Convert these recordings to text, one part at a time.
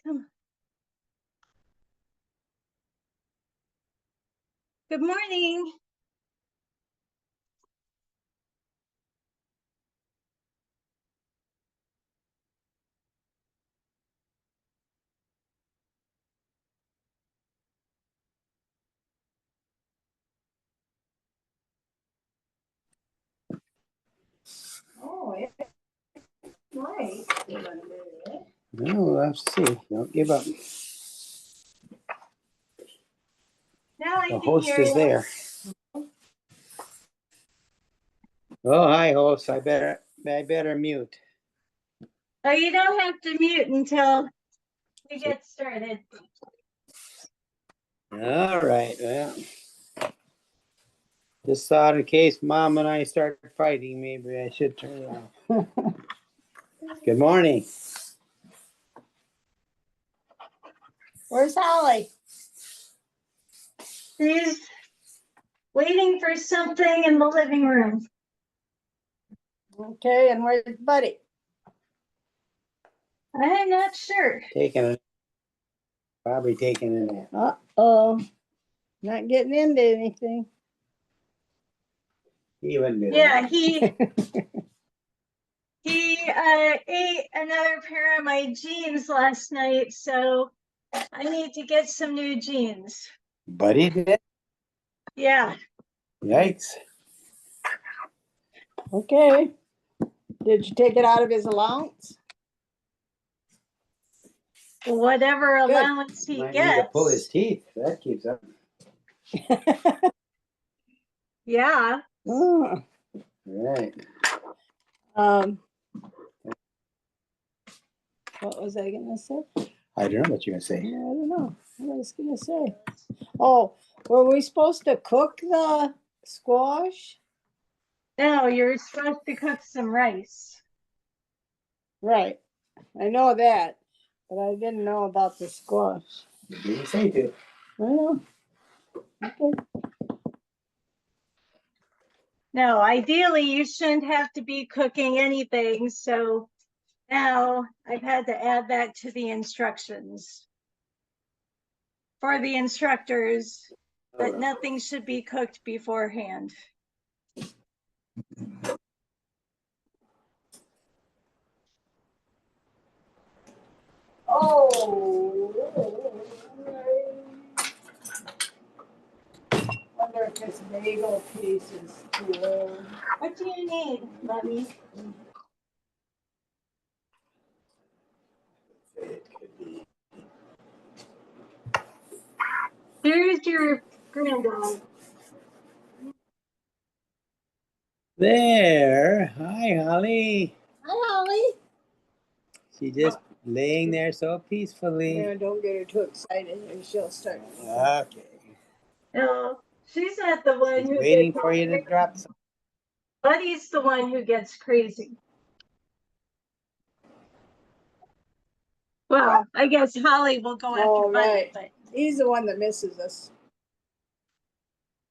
Come. Good morning. Oh, it's nice. No, let's see. Don't give up. Now I The can host hear is you. there. Oh, hi, host. I better mute. Oh, you don't have to mute until we get started. All right. Well, just thought in case Mom and I start fighting, maybe I should turn it off. Good morning. Where's Holly? She's waiting for something in the living room. Okay, and where's Buddy? I'm not sure. Probably taking a nap. Uh-oh. Not getting into anything. He wouldn't do Yeah, that. he ate another pair of my jeans last night, so I need to get some new jeans. But he did. Yeah. Yikes. Okay. Did you take it out of his allowance? Whatever allowance he Might need to pull his gets. teeth. That keeps up. Yeah. Oh. Right. What was I gonna say? I don't know what you're gonna say. I don't know what I was gonna say. Oh, were we supposed to cook the squash? No, you're supposed to cook some rice. Right. I know that, but I didn't know about the squash. You didn't say to. I know. Okay. No, ideally you shouldn't have to be cooking anything, so now I've had to add that to the instructions for the instructors that nothing should be cooked beforehand. Oh, wonder if this bagel piece is too. What do you need, Lovey? It could be. Here's your granddog. There. Hi, Holly. Hi, Holly. She's just laying there so peacefully. Yeah, don't get her too excited and she'll start. Okay. No, she's not the one She's who waiting gets for you to drop some. Buddy's the one who gets crazy. Well, I guess Holly will go after Buddy, right. but He's the one that misses us.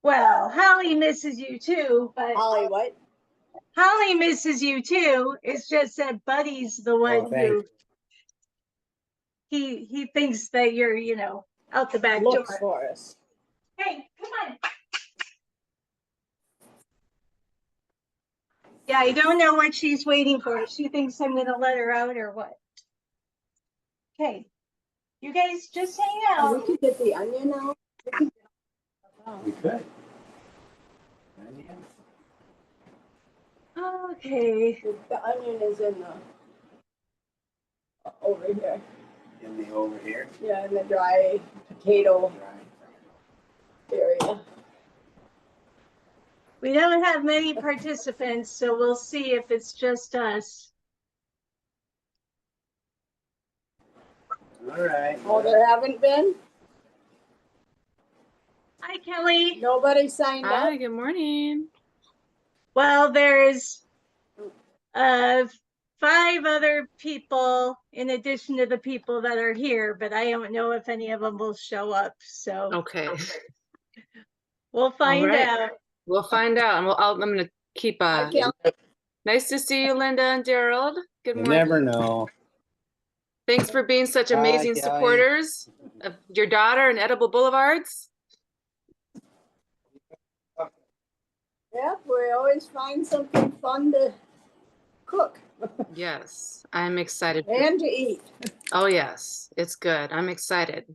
well, Holly misses you too, but Holly, what? Holly misses you too. It's just that Buddy's the one who he thinks that you're, out the back Looks door. for us. Hey, come on. Yeah, I don't know what she's waiting for. She thinks I'm gonna let her out or what. Okay. You guys just hang out. We could get the onion out. We could. Okay. The onion is in the over here. In the over here? Yeah, in the dry potato area. We don't have many participants, so we'll see if it's just us. All right. Oh, there haven't been? Hi, Kelly. Nobody signed up? Hi, good morning. Well, there's 5 other people in addition to the people that are here, but I don't know if any of them will show up. So Okay. we'll find out. We'll find out. And I'm going to keep nice to see you, Linda and Gerald. Good You morning. never know. Thanks for being such Bye, amazing Kelly. supporters of your daughter and Edible Boulevards. Yep, we always find something fun to cook Yes, I'm excited. and to eat. Oh yes, it's good. I'm excited.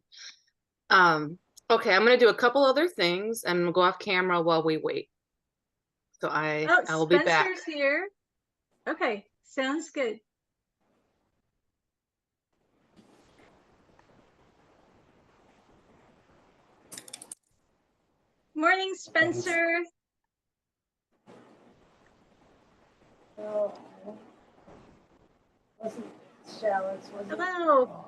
Okay, I'm gonna do a couple other things and we'll go off camera while we wait. So I Oh, will be back. Spencer's here. Okay, sounds good. Morning, Spencer. Oh, wasn't shallots, was it? Hello.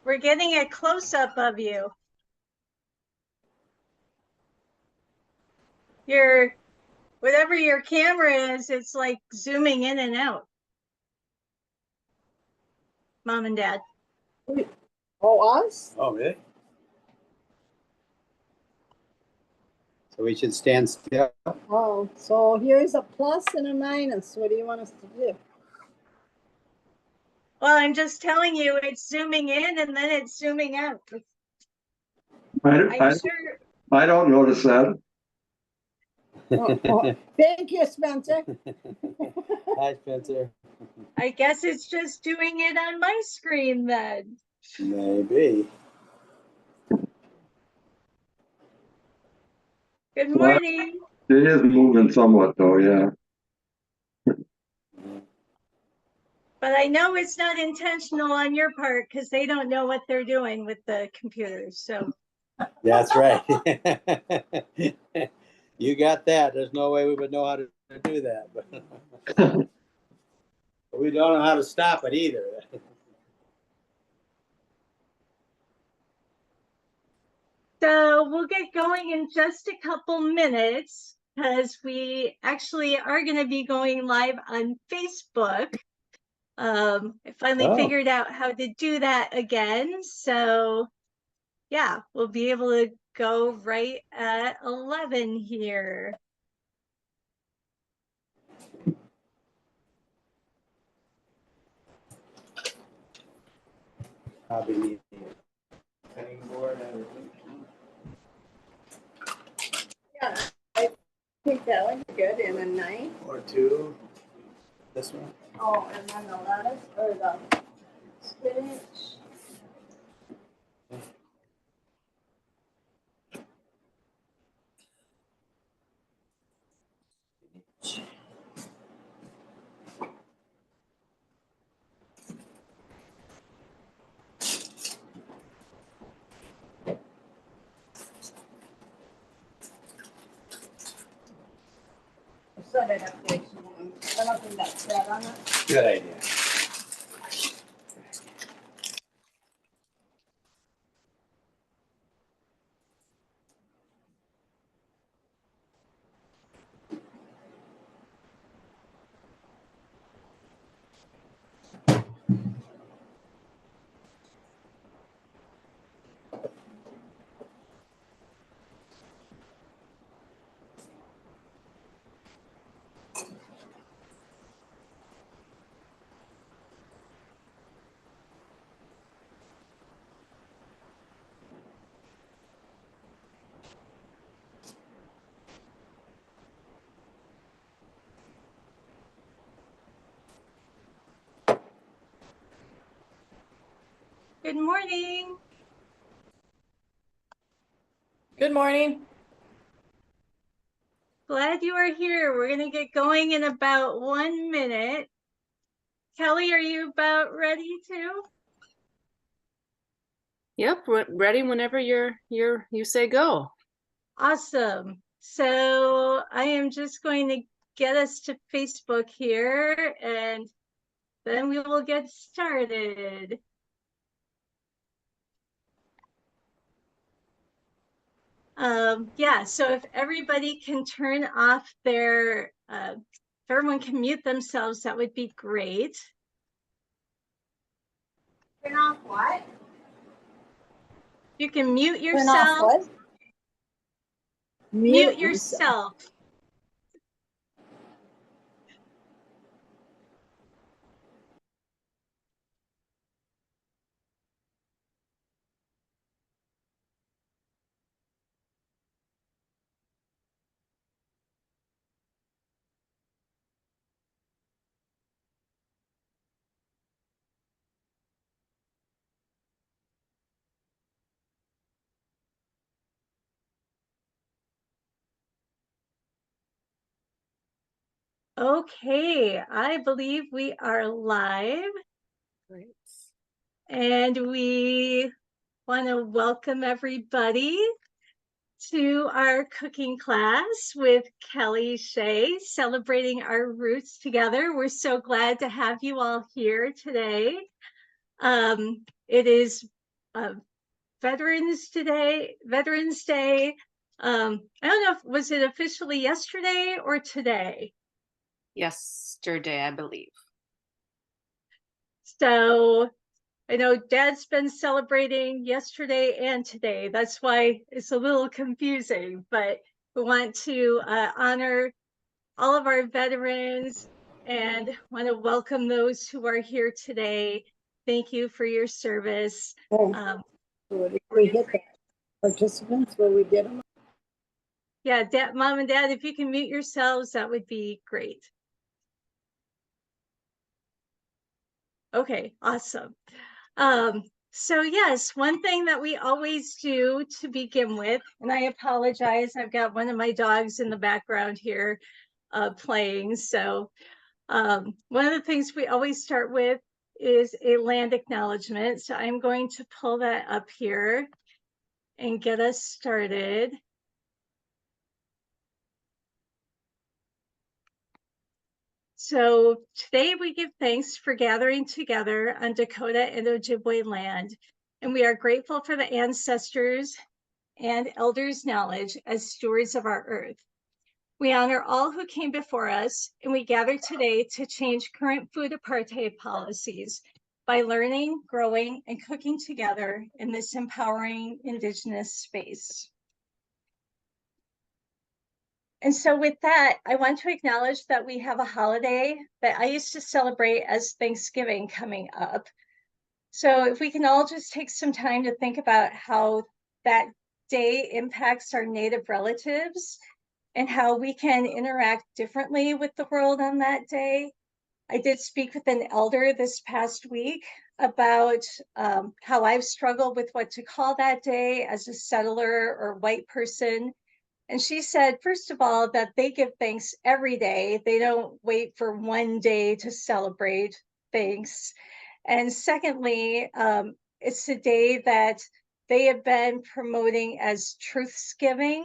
We're getting a close-up of you. Whatever your camera is, it's like zooming in and out. Mom and Dad. Oh, us? Oh, really? So we should stand still? Oh, so here's a plus and a minus. What do you want us to do? Well, I'm just telling you, it's zooming in and then it's zooming out. I I'm sure. I don't notice that. Oh, thank you, Spencer. Hi, Spencer. I guess it's just doing it on my screen then. Maybe. Good Well, morning. it is moving somewhat though, yeah. But I know it's not intentional on your part because they don't know what they're doing with the computers. So That's right. You got that. There's no way we would know how to do that. But we don't know how to stop it either. So we'll get going in just a couple minutes because we actually are going to be going live on Facebook. I finally figured out how to do that again. So yeah, we'll be able to go right at 11 here. Probably need a cutting board Yeah, I think that would be good in a night. or two. This one? Oh, and then the lettuce or the spinach. Set it up there. I don't think that's that on it. Good idea. Good morning. Good morning. Glad you are here. We're going to get going in about 1 minute. Kelly, are you about ready to? Yep, ready whenever you say go. Awesome. So I am just going to get us to Facebook here, and then we will get started. Yeah, so if everybody can turn off their, if everyone can mute themselves, that would be great. Turn off what? You can mute Turn off yourself. what? Mute yourself. Okay, I believe we are live. Great. And we want to welcome everybody to our cooking class with Kelly Shay, celebrating our roots together. We're so glad to have you all here today. It is Veterans Day. I don't know if was it officially yesterday or today. Yesterday, I believe. So I know Dad's been celebrating yesterday and today. That's why it's a little confusing, but we want to honor all of our veterans and want to welcome those who are here today. Thank you for your service. Oh, we hit the participants where we did them. Yeah, Dad, Mom and Dad, if you can mute yourselves, that would be great. Okay, awesome. So yes, one thing that we always do to begin with, and I apologize, I've got one of my dogs in the background here playing. So one of the things we always start with is a land acknowledgement. So I'm going to pull that up here and get us started. So today we give thanks for gathering together on Dakota and Ojibwe land, and we are grateful for the ancestors and elders' knowledge as stewards of our earth. We honor all who came before us, and we gather today to change current food apartheid policies by learning, growing, and cooking together in this empowering Indigenous space. And so with that, I want to acknowledge that we have a holiday that I used to celebrate as Thanksgiving coming up. So if we can all just take some time to think about how that day impacts our Native relatives and how we can interact differently with the world on that day. I did speak with an elder this past week about how I've struggled with what to call that day as a settler or white person. And she said, first of all, that they give thanks every day. They don't wait for one day to celebrate thanks. And secondly, it's a day that they have been promoting as Truthsgiving.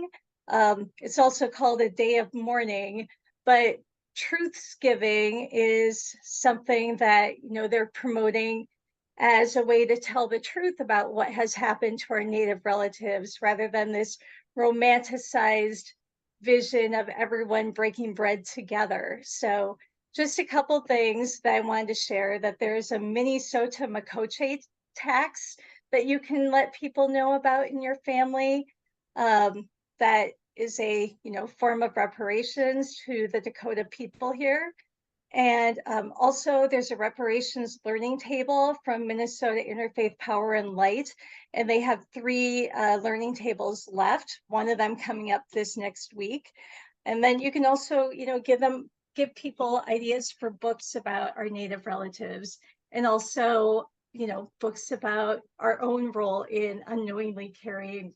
It's also called a day of mourning, but Truthsgiving is something that, you know, they're promoting as a way to tell the truth about what has happened to our Native relatives rather than this romanticized vision of everyone breaking bread together. So just a couple things that I wanted to share, that there's a Minnesota Makoche tax that you can let people know about in your family. That is a, you know, form of reparations to the Dakota people here. And also there's a reparations learning table from Minnesota Interfaith Power and Light. And they have 3 learning tables left, one of them coming up this next week. And then you can also, you know, give people ideas for books about our Native relatives, and also, you know, books about our own role in unknowingly carrying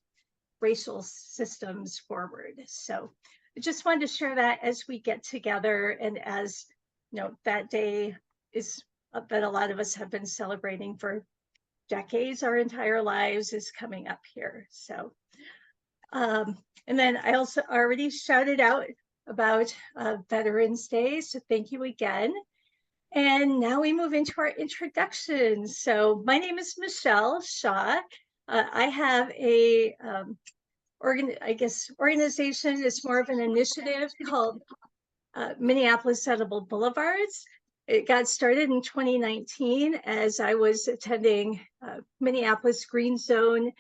racial systems forward. So I just wanted to share that as we get together, and as you know, that day is that a lot of us have been celebrating for decades, our entire lives, is coming up here. So and then I also already shouted out about Veterans Day, so thank you again. And now we move into our introduction. So my name is Michelle Shaw. I have a organization. It's more of an initiative called Minneapolis Edible Boulevards. It got started in 2019 as I was attending Minneapolis Green Zone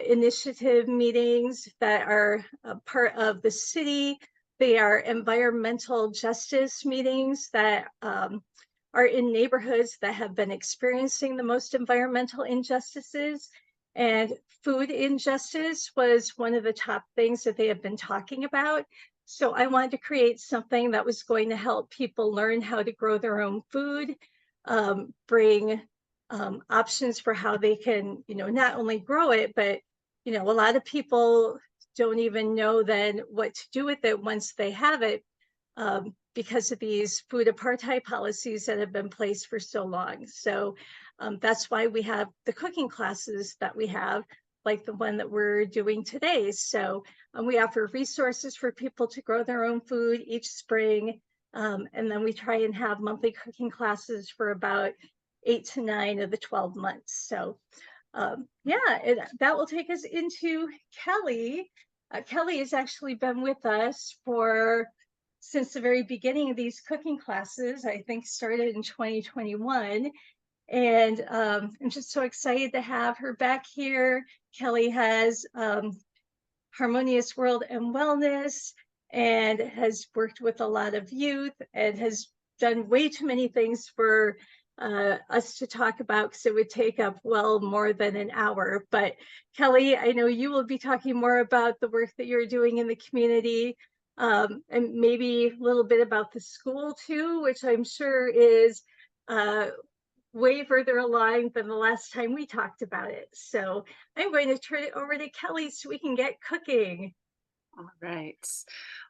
initiative meetings that are a part of the city. They are environmental justice meetings that are in neighborhoods that have been experiencing the most environmental injustices. And food injustice was one of the top things that they have been talking about. So I wanted to create something that was going to help people learn how to grow their own food, bring options for how they can, not only grow it, but, a lot of people don't even know then what to do with it once they have it, because of these food apartheid policies that have been placed for so long. So that's why we have the cooking classes that we have, like the one that we're doing today. So we offer resources for people to grow their own food each spring. And then we try and have monthly cooking classes for about 8 to 9 of the 12 months. So that will take us into Kelly. Kelly has actually been with us since the very beginning of these cooking classes. I think started in 2021. And I'm just so excited to have her back here. Kelly has Harmonious World and Wellness and has worked with a lot of youth and has done way too many things for us to talk about, because it would take up well more than an hour. But Kelly, I know you will be talking more about the work that you're doing in the community, and maybe a little bit about the school too, which I'm sure is way further along than the last time we talked about it. So I'm going to turn it over to Kelly so we can get cooking. All right.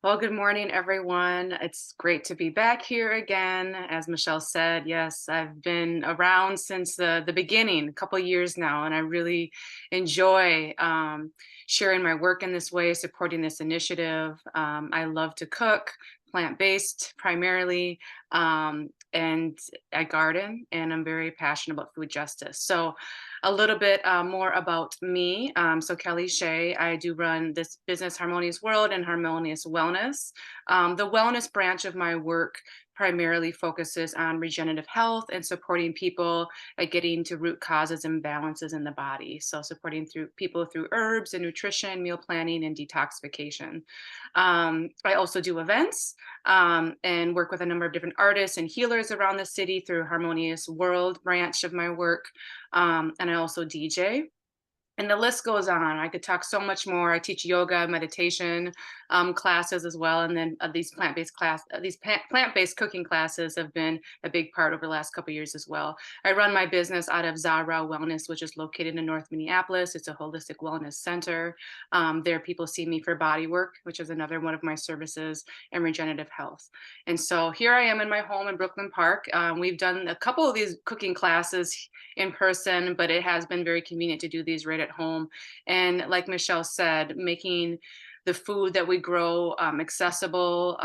Well, good morning, everyone. It's great to be back here again. As Michelle said, yes, I've been around since the beginning, a couple of years now, and I really enjoy sharing my work in this way, supporting this initiative. I love to cook, plant-based primarily, and I garden, and I'm very passionate about food justice. So a little bit more about me. So Kelly Shay, I do run this business, Harmonious World and Harmonious Wellness. The wellness branch of my work primarily focuses on regenerative health and supporting people at getting to root causes and imbalances in the body. So supporting people through herbs and nutrition, meal planning, and detoxification. I also do events and work with a number of different artists and healers around the city through Harmonious World branch of my work. And I also DJ. And the list goes on. I could talk so much more. I teach yoga, meditation classes as well. And then these plant-based cooking classes have been a big part over the last couple of years as well. I run my business out of Zara Wellness, which is located in North Minneapolis. It's a holistic wellness center. There people see me for body work, which is another one of my services, and regenerative health. And so here I am in my home in Brooklyn Park. We've done a couple of these cooking classes in person, but it has been very convenient to do these right at home. And like Michelle said, making the food that we grow accessible,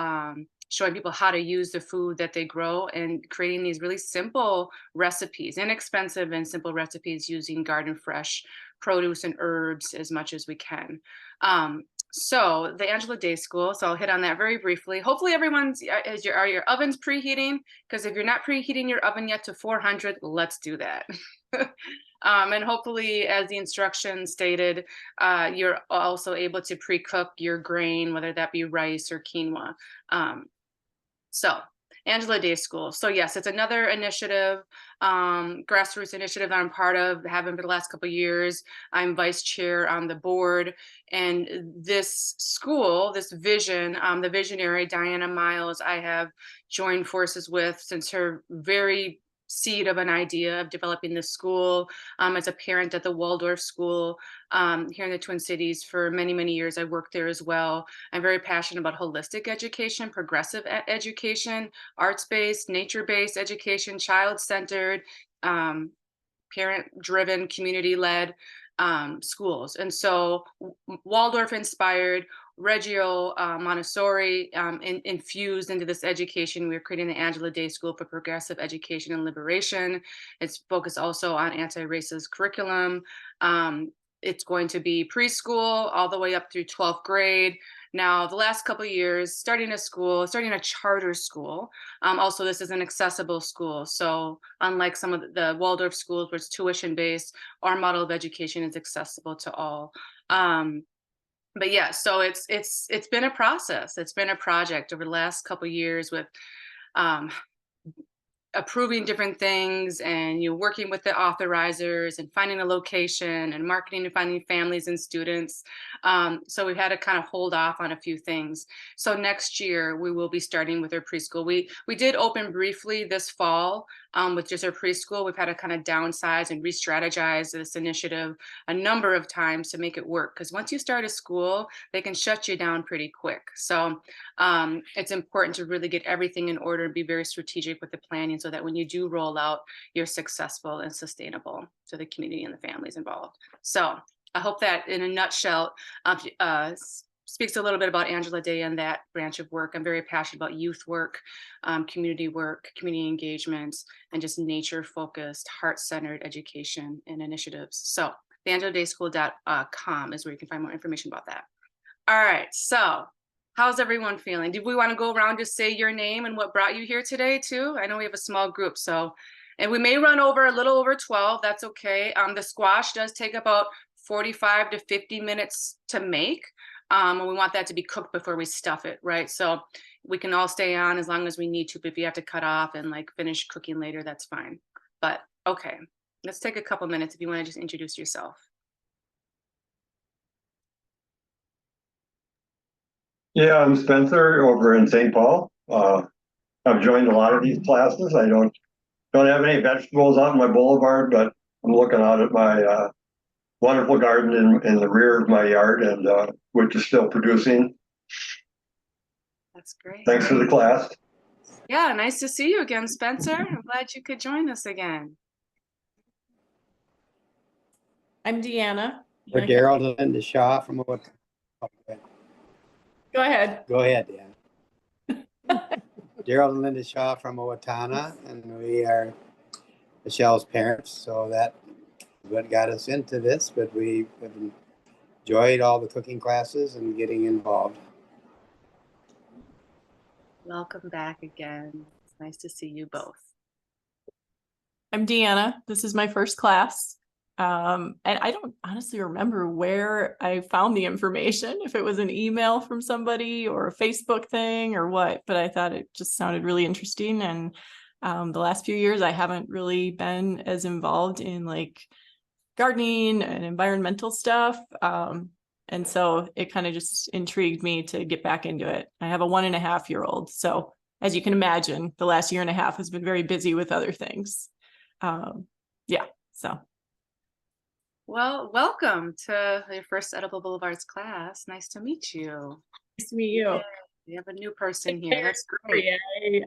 showing people how to use the food that they grow, and creating these really simple recipes, inexpensive and simple recipes using garden fresh produce and herbs as much as we can. So the Angela Day School, so I'll hit on that very briefly. Hopefully everyone's, are your ovens preheating? Because if you're not preheating your oven yet to 400, let's do that. And hopefully, as the instructions stated, you're also able to pre-cook your grain, whether that be rice or quinoa. So Angela Day School. So yes, it's another initiative, grassroots initiative that I'm part of, having for the last couple of years. I'm vice chair on the board. And this school, this vision, the visionary, Diana Miles, I have joined forces with since her very seed of an idea of developing this school. As a parent at the Waldorf School here in the Twin Cities for many, many years, I worked there as well. I'm very passionate about holistic education, progressive education, arts-based, nature-based education, child-centered, parent-driven, community-led schools. And so Waldorf inspired, Reggio Montessori infused into this education. We're creating the Angela Day School for Progressive Education and Liberation. It's focused also on anti-racist curriculum. It's going to be preschool all the way up through 12th grade. Now, the last couple of years, starting a charter school. Also, this is an accessible school. So unlike some of the Waldorf schools where it's tuition based, our model of education is accessible to all. But yeah, so it's been a process. It's been a project over the last couple of years with approving different things and working with the authorizers and finding a location and marketing and finding families and students. So we've had to kind of hold off on a few things. So next year we will be starting with our preschool. We did open briefly this fall with just our preschool. We've had to kind of downsize and re-strategize this initiative a number of times to make it work. Because once you start a school, they can shut you down pretty quick. So it's important to really get everything in order and be very strategic with the planning so that when you do roll out, you're successful and sustainable to the community and the families involved. So I hope that in a nutshell speaks a little bit about Angela Day and that branch of work. I'm very passionate about youth work, community engagement, and just nature-focused, heart-centered education and initiatives. So theangeladaySchool.com is where you can find more information about that. All right, so how's everyone feeling? Did we want to go around just say your name and what brought you here today too? I know we have a small group, so, and we may run over a little over 12, that's okay. The squash does take about 45 to 50 minutes to make. And we want that to be cooked before we stuff it, right? So we can all stay on as long as we need to, but if you have to cut off and like finish cooking later, that's fine. But okay, let's take a couple minutes if you want to just introduce yourself. Yeah, I'm Spencer over in St. Paul. I've joined a lot of these classes. I don't have any vegetables out in my boulevard, but I'm looking out at my wonderful garden in the rear of my yard, and which is still producing. That's great. Thanks for the class. Yeah, nice to see you again, Spencer. I'm glad you could join us again. I'm Deanna. We're Daryl and Linda Shaw from what? Go ahead. Go ahead, Dan. Daryl and Linda Shaw from Owatonna, and we are Michelle's parents, so that what got us into this, but we have enjoyed all the cooking classes and getting involved. Welcome back again. It's nice to see you both. I'm Deanna. This is my first class. And I don't honestly remember where I found the information, if it was an email from somebody or a Facebook thing or what, but I thought it just sounded really interesting. And the last few years, I haven't really been as involved in like gardening and environmental stuff. And so it kind of just intrigued me to get back into it. I have a 1.5-year-old. So as you can imagine, the last 1.5 years has been very busy with other things. Yeah, so. Well, welcome to your first Edible Boulevards class. Nice to meet you. Nice to meet you. Yeah, we have a new person here. That's great.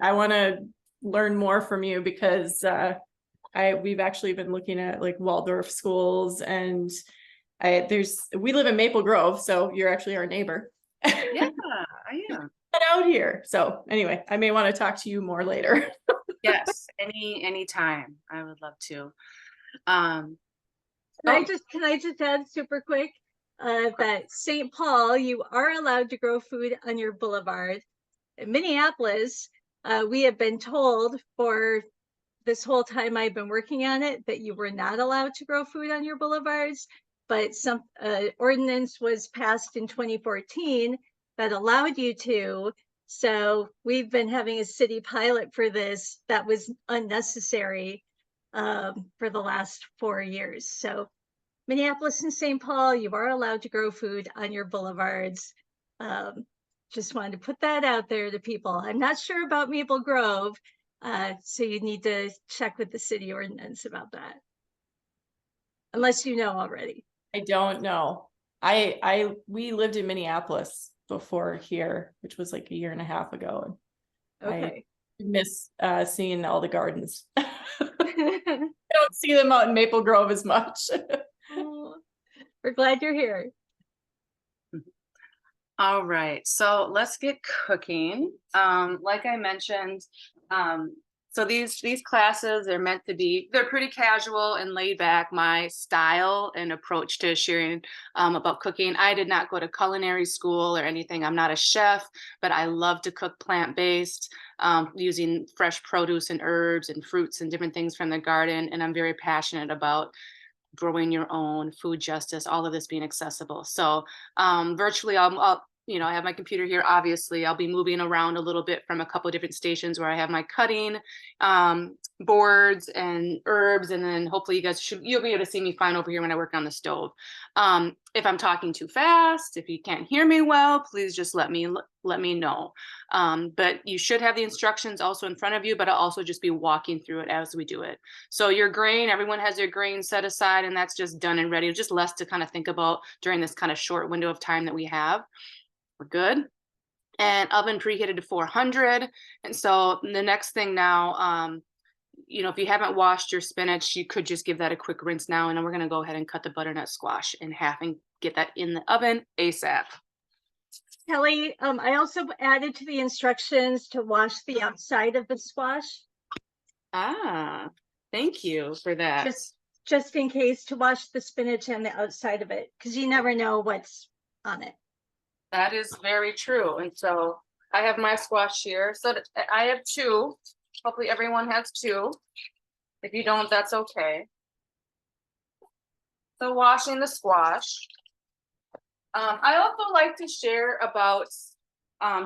I want to learn more from you because we've actually been looking at like Waldorf schools, and we live in Maple Grove, so you're actually our neighbor. Yeah, I am. Out here. So anyway, I may want to talk to you more later. Yes, any time. I would love to. Can I just add super quick that St. Paul, you are allowed to grow food on your boulevard. In Minneapolis, we have been told for this whole time I've been working on it that you were not allowed to grow food on your boulevards, but some ordinance was passed in 2014 that allowed you to. So we've been having a city pilot for this that was unnecessary for the last 4 years. So Minneapolis and St. Paul, you are allowed to grow food on your boulevards. Just wanted to put that out there to people. I'm not sure about Maple Grove, so you need to check with the city ordinance about that. Unless you know already. I don't know. We lived in Minneapolis before here, which was like 1.5 years ago. Okay. I miss seeing all the gardens. I don't see them out in Maple Grove as much. We're glad you're here. All right, so let's get cooking. Like I mentioned, so these classes are meant to be, they're pretty casual and laid back. My style and approach to sharing about cooking. I did not go to culinary school or anything. I'm not a chef, but I love to cook plant-based, using fresh produce and herbs and fruits and different things from the garden. And I'm very passionate about growing your own, food justice, all of this being accessible. So virtually I'll you know, I have my computer here. Obviously I'll be moving around a little bit from a couple of different stations where I have my cutting boards and herbs, and then hopefully you'll be able to see me fine over here when I work on the stove. If I'm talking too fast, if you can't hear me well, please just let me know. But you should have the instructions also in front of you, but I'll also just be walking through it as we do it. So your grain, everyone has their grain set aside, and that's just done and ready. Just less to kind of think about during this kind of short window of time that we have. We're good. And oven preheated to 400. And so the next thing now, you know, if you haven't washed your spinach, you could just give that a quick rinse now. And then we're going to go ahead and cut the butternut squash in half and get that in the oven ASAP. Kelly, I also added to the instructions to wash the outside of the squash. Ah, thank you for that. Just in case, to wash the spinach and the outside of it, because you never know what's on it. That is very true. And so I have my squash here. So I have two. Hopefully everyone has two. If you don't, that's okay. So washing the squash. I also like to share about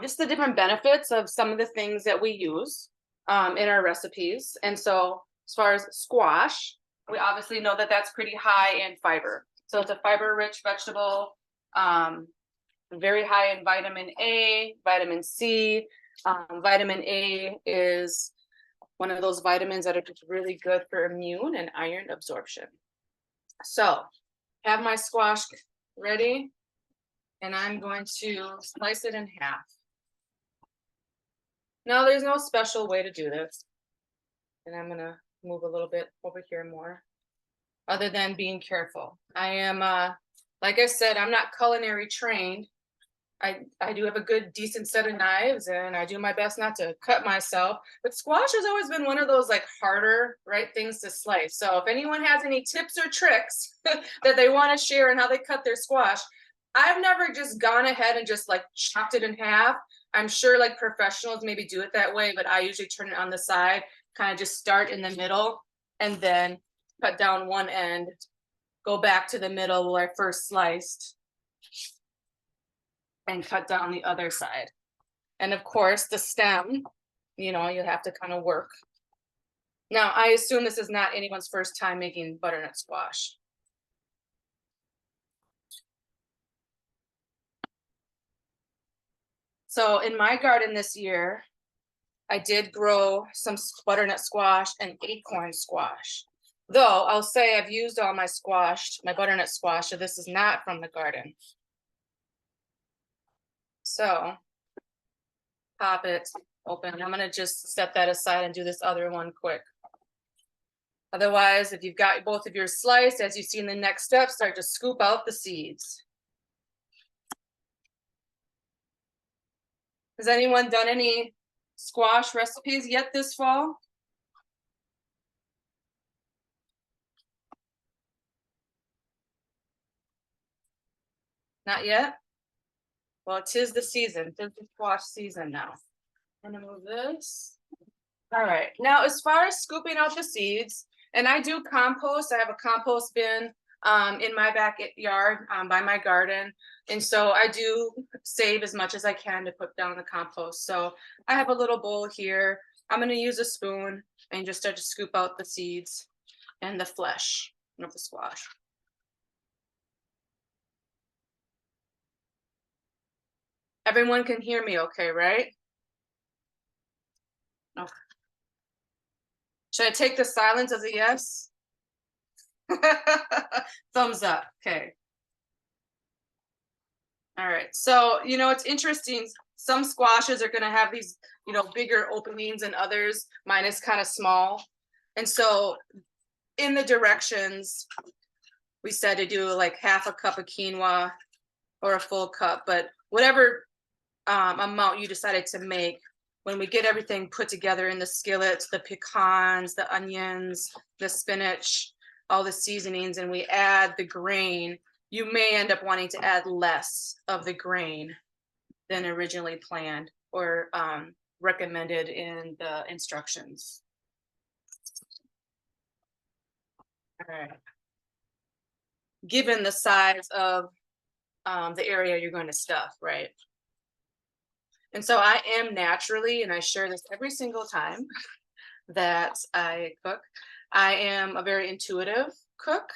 just the different benefits of some of the things that we use in our recipes. And so as far as squash, we obviously know that that's pretty high in fiber. So it's a fiber-rich vegetable. Very high in vitamin A, vitamin C. Vitamin A is one of those vitamins that are just really good for immune and iron absorption. So have my squash ready, and I'm going to slice it in half. Now there's no special way to do this, and I'm gonna move a little bit over here more, other than being careful. I am, like I said, I'm not culinary trained. I do have a good decent set of knives, and I do my best not to cut myself, but squash has always been one of those like harder, right, things to slice. So if anyone has any tips or tricks that they want to share on how they cut their squash, I've never just gone ahead and just like chopped it in half. I'm sure like professionals maybe do it that way, but I usually turn it on the side, kind of just start in the middle and then cut down one end, go back to the middle where I first sliced, and cut down the other side. And of course the stem, you know, you have to kind of work. Now I assume this is not anyone's first time making butternut squash. So in my garden this year, I did grow some butternut squash and acorn squash. Though I'll say I've used all my squash, my butternut squash, so this is not from the garden. So pop it open. I'm gonna just set that aside and do this other one quick. Otherwise, if you've got both of yours sliced, as you see in the next step, start to scoop out the seeds. Has anyone done any squash recipes yet this fall? Not yet? Well, 'tis the season, 'tis the squash season now. I'm gonna move this. All right, now as far as scooping out the seeds, and I do compost, I have a compost bin in my backyard by my garden. And so I do save as much as I can to put down the compost. So I have a little bowl here. I'm gonna use a spoon and just start to scoop out the seeds and the flesh of the squash. Everyone can hear me okay, right? Okay. Should I take the silence as a yes? Thumbs up, okay. All right, so, you know, it's interesting. Some squashes are gonna have these, you know, bigger openings and others. Mine is kind of small. And so in the directions, we said to do like half a cup of quinoa or a full cup, but whatever amount you decided to make, when we get everything put together in the skillets, the pecans, the onions, the spinach, all the seasonings, and we add the grain, you may end up wanting to add less of the grain than originally planned or recommended in the instructions. All right. Given the size of the area you're going to stuff, right? And so I am naturally, and I share this every single time that I cook, I am a very intuitive cook.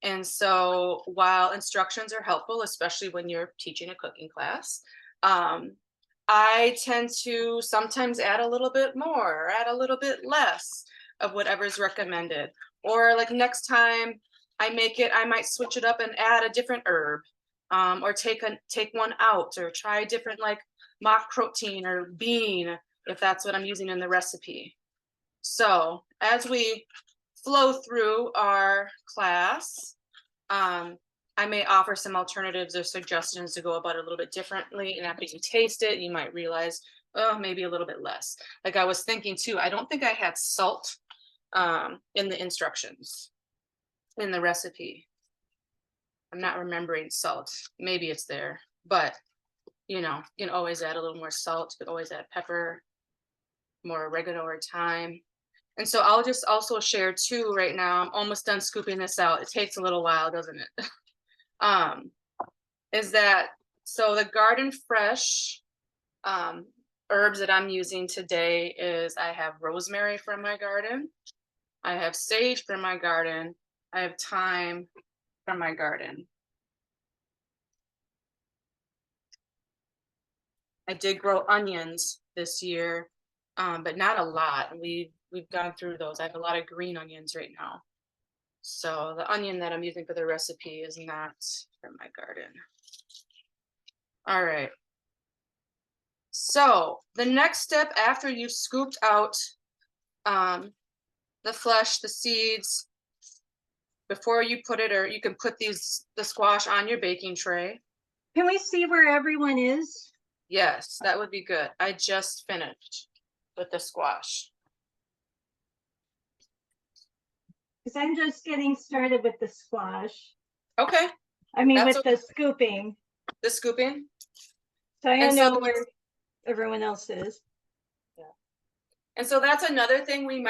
And so while instructions are helpful, especially when you're teaching a cooking class, I tend to sometimes add a little bit more, or add a little bit less of whatever's recommended. Or like next time I make it, I might switch it up and add a different herb, or take one out, or try a different like mock protein or bean, if that's what I'm using in the recipe. So as we flow through our class, I may offer some alternatives or suggestions to go about it a little bit differently. And after you taste it, you might realize, oh, maybe a little bit less. Like I was thinking too, I don't think I had salt in the instructions, in the recipe. I'm not remembering salt. Maybe it's there, but you know, you can always add a little more salt. You can always add pepper, more oregano or thyme. And so I'll just also share too right now. I'm almost done scooping this out. It takes a little while, doesn't it? Is that so the garden fresh herbs that I'm using today is I have rosemary from my garden. I have sage from my garden. I have thyme from my garden. I did grow onions this year, but not a lot. We've gone through those. I have a lot of green onions right now. So the onion that I'm using for the recipe is not from my garden. All right. So the next step after you've scooped out the flesh, the seeds, before you put it, or you can put the squash on your baking tray. Can we see where everyone is? Yes, that would be good. I just finished with the squash. Because I'm just getting started with the squash. Okay, I mean, That's with the scooping. the scooping. So I And don't so know where everyone else is. And so that's another thing we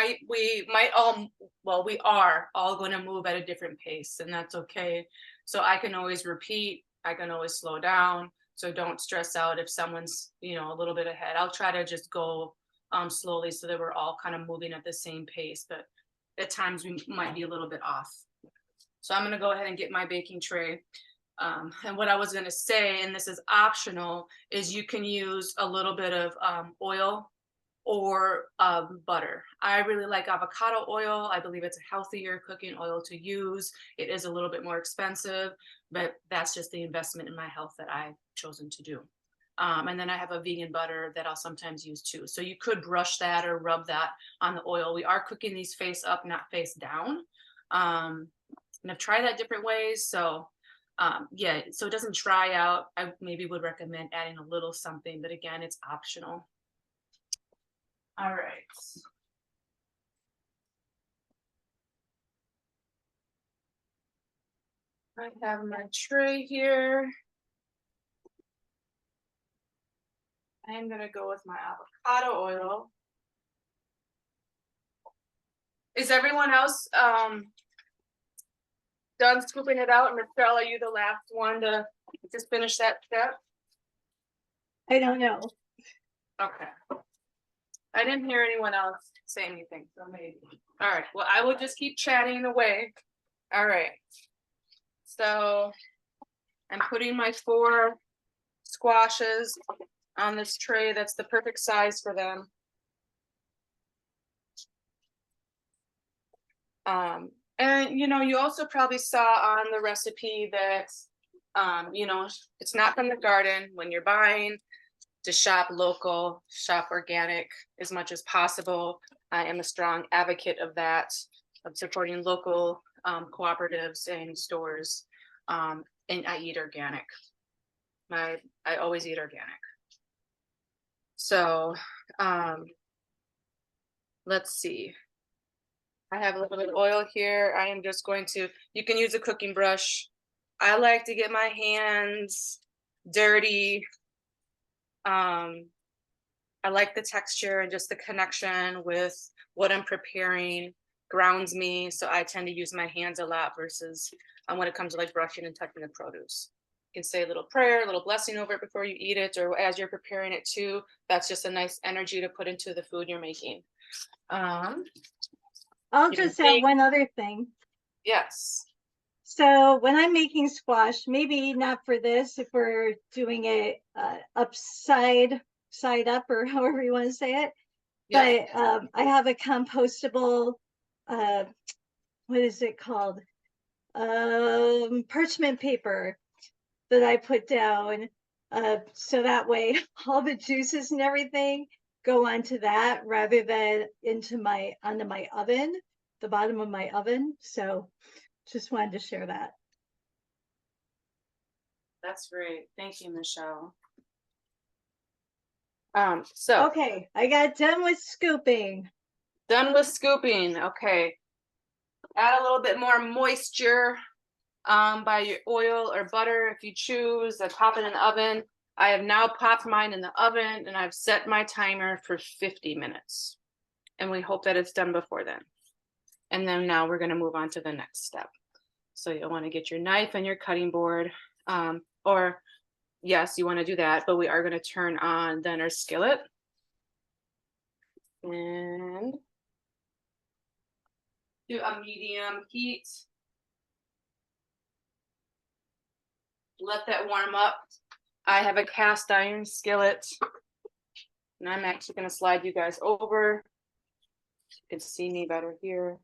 are all going to move at a different pace, and that's okay. So I can always repeat, I can always slow down. So don't stress out if someone's, you know, a little bit ahead. I'll try to just go slowly so that we're all kind of moving at the same pace, but at times we might be a little bit off. So I'm going to go ahead and get my baking tray. And what I was going to say, and this is optional, is you can use a little bit of oil or butter. I really like avocado oil. I believe it's a healthier cooking oil to use. It is a little bit more expensive, but that's just the investment in my health that I've chosen to do. And then I have a vegan butter that I'll sometimes use too. So you could brush that or rub that on the oil. We are cooking these face up, not face down. And I've tried that different ways. So yeah, so it doesn't dry out. I maybe would recommend adding a little something, but again, it's optional. All right. I have my tray here. I'm gonna go with my avocado oil. Is everyone else done scooping it out? Michelle, are you the last one to just finish that step? I don't know. Okay. I didn't hear anyone else say anything, so maybe. All right, well, I will just keep chatting away. All right. So I'm putting my 4 squashes on this tray. That's the perfect size for them. And you know, you also probably saw on the recipe that, you know, it's not from the garden. When you're buying, to shop local, shop organic as much as possible. I am a strong advocate of that, of supporting local cooperatives and stores, and I eat organic. I always eat organic. So, let's see. I have a little bit of oil here. I am just going to, you can use a cooking brush. I like to get my hands dirty. I like the texture and just the connection with what I'm preparing grounds me. So I tend to use my hands a lot versus when it comes to like brushing and touching the produce. You can say a little prayer, a little blessing over it before you eat it, or as you're preparing it too. That's just a nice energy to put into the food you're making. I'll You just can add bake- one other thing. Yes. So when I'm making squash, maybe not for this, if we're doing it side up, or however you want to say it, Yeah. but I have a compostable, what is it called? Parchment paper that I put down. So that way all the juices and everything go onto that rather than onto my oven, the bottom of my oven. So just wanted to share that. That's great. Thank you, Michelle. So Okay, I got done with scooping. done with scooping. Okay. Add a little bit more moisture by your oil or butter if you choose. I pop it in the oven. I have now popped mine in the oven and I've set my timer for 50 minutes. And we hope that it's done before then. And then now we're going to move on to the next step. So you'll want to get your knife and your cutting board, or yes, you want to do that, but we are going to turn on then our skillet. And do a medium heat. Let that warm up. I have a cast iron skillet. And I'm actually going to slide you guys over. You can see me better here.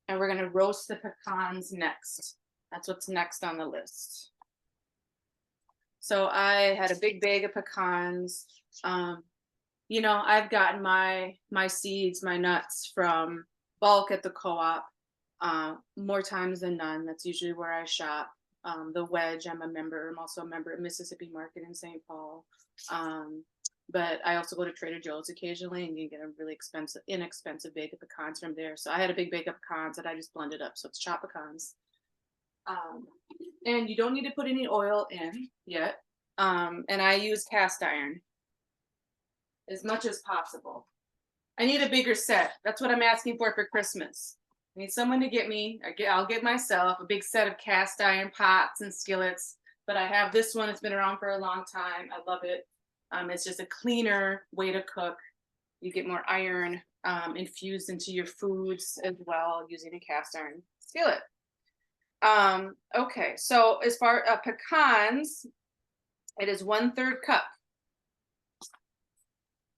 And we're going to roast the pecans next. That's what's next on the list. So I had a big bag of pecans. You know, I've gotten my seeds, my nuts from bulk at the co-op more times than none. That's usually where I shop. The Wedge, I'm also a member at Mississippi Market in St. Paul. But I also go to Trader Joe's occasionally and you get a really inexpensive bag of pecans from there. So I had a big bag of pecans that I just blended up. So it's chopped pecans. And you don't need to put any oil in yet. And I use cast iron as much as possible. I need a bigger set. That's what I'm asking for Christmas. I need someone to get me, I'll get myself a big set of cast iron pots and skillets, but I have this one. It's been around for a long time. I love it. It's just a cleaner way to cook. You get more iron infused into your foods as well using a cast iron skillet. Okay, so as far as pecans, it is 1/3 cup.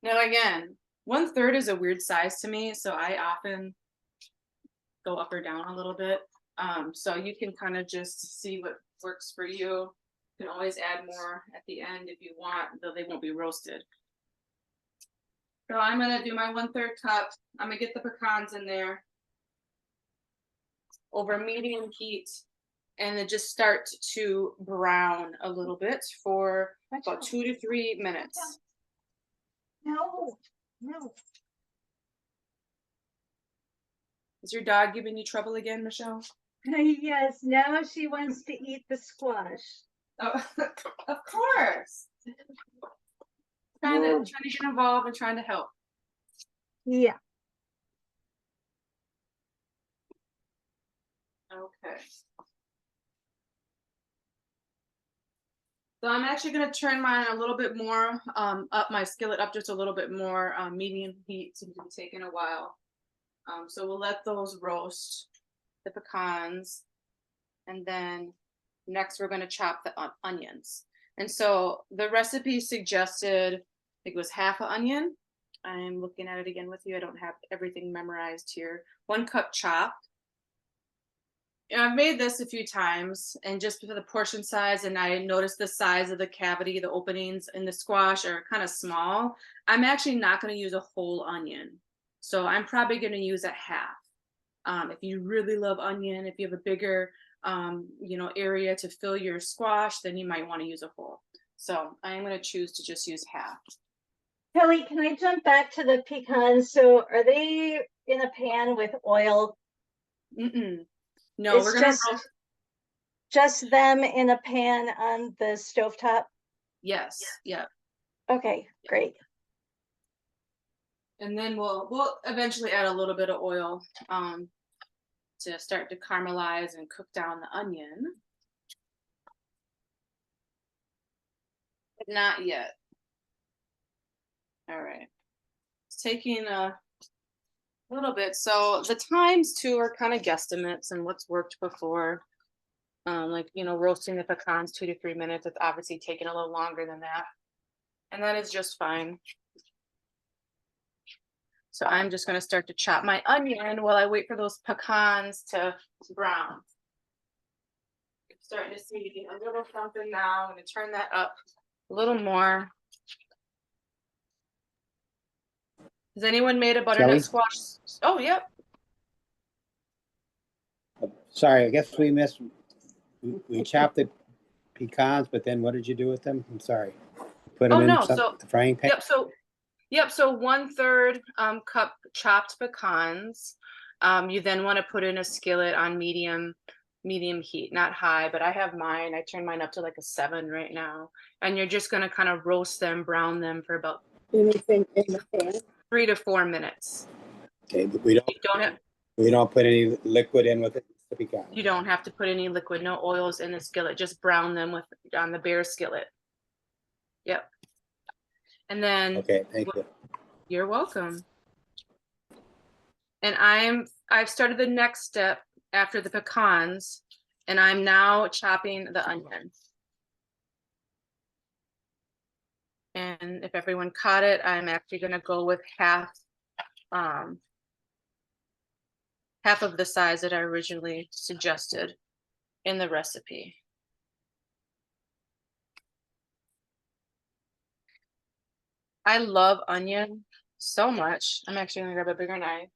Now again, 1/3 is a weird size to me, so I often go up or down a little bit. So you can kind of just see what works for you. You can always add more at the end if you want, though they won't be roasted. So I'm gonna do my 1/3 cup. I'm gonna get the pecans in there over medium heat and then just start to brown a little bit for about 2 to 3 minutes. No. Is your dog giving you trouble again, Michelle? Yes, now she wants to eat the squash. Oh, of course. Trying to get involved and trying to help. Yeah. Okay. So I'm actually going to turn mine a little bit more up, my skillet up just a little bit more, medium heat, seems to be taking a while. So we'll let those roast, the pecans, and then next we're going to chop the onions. And so the recipe suggested, I think it was half an onion. I'm looking at it again with you. I don't have everything memorized here. 1 cup chopped. And I've made this a few times, and just for the portion size, and I noticed the size of the cavity, the openings in the squash are kind of small. I'm actually not going to use a whole onion. So I'm probably going to use a half. If you really love onion, if you have a bigger area to fill your squash, then you might want to use a whole. So I'm going to choose to just use half. Kelly, can I jump back to the pecans? So are they in a pan with oil? No, It's we're going to roast. Just them in a pan on the stovetop? Yes, yeah. Okay, great. And then we'll eventually add a little bit of oil to start to caramelize and cook down the onion. But not yet. All right. It's taking a little bit. So the times too are kind of guesstimates and what's worked before. Roasting the pecans 2 to 3 minutes. It's obviously taking a little longer than that. And that is just fine. So I'm just going to start to chop my onion while I wait for those pecans to brown. Starting to see a little something now. I'm going to turn that up a little more. Has anyone made a butternut Kelly? squash? Oh, yep. Sorry, I guess we missed. We chopped the pecans, but then what did you do with them? I'm sorry. Put them in the frying pan? Yep. So 1/3 cup chopped pecans. You then want to put in a skillet on medium heat, not high, but I have mine. I turn mine up to like a 7 right now. And you're just going to kind of roast them, brown them for about Anything in the pan? 3 to 4 minutes. Okay, but we don't put any liquid in with it. You don't have to put any liquid, no oils in the skillet. Just brown them on the bare skillet. Yep. And then okay, thank you. You're welcome. And I've started the next step after the pecans, and I'm now chopping the onion. And if everyone caught it, I'm actually going to go with half of the size that I originally suggested in the recipe. I love onion so much. I'm actually going to grab a bigger knife.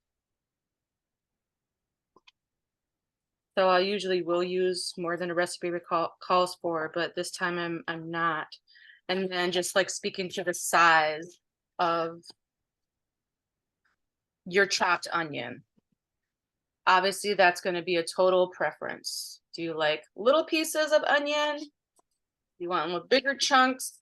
So I usually will use more than a recipe calls for, but this time I'm not. And then just like speaking to the size of your chopped onion. Obviously, that's going to be a total preference. Do you like little pieces of onion? Do you want them with bigger chunks?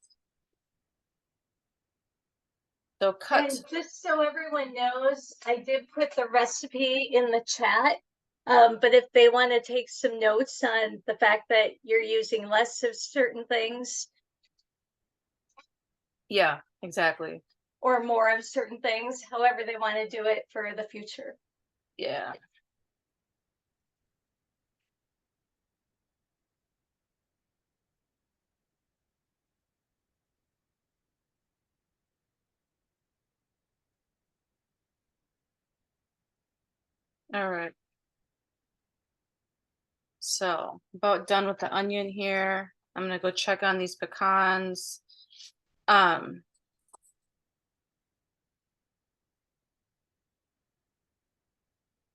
So cut. And just so everyone knows, I did put the recipe in the chat. But if they want to take some notes on the fact that you're using less of certain things. Yeah, exactly. Or more of certain things, however they want to do it for the future. Yeah. All right. So about done with the onion here. I'm gonna go check on these pecans. And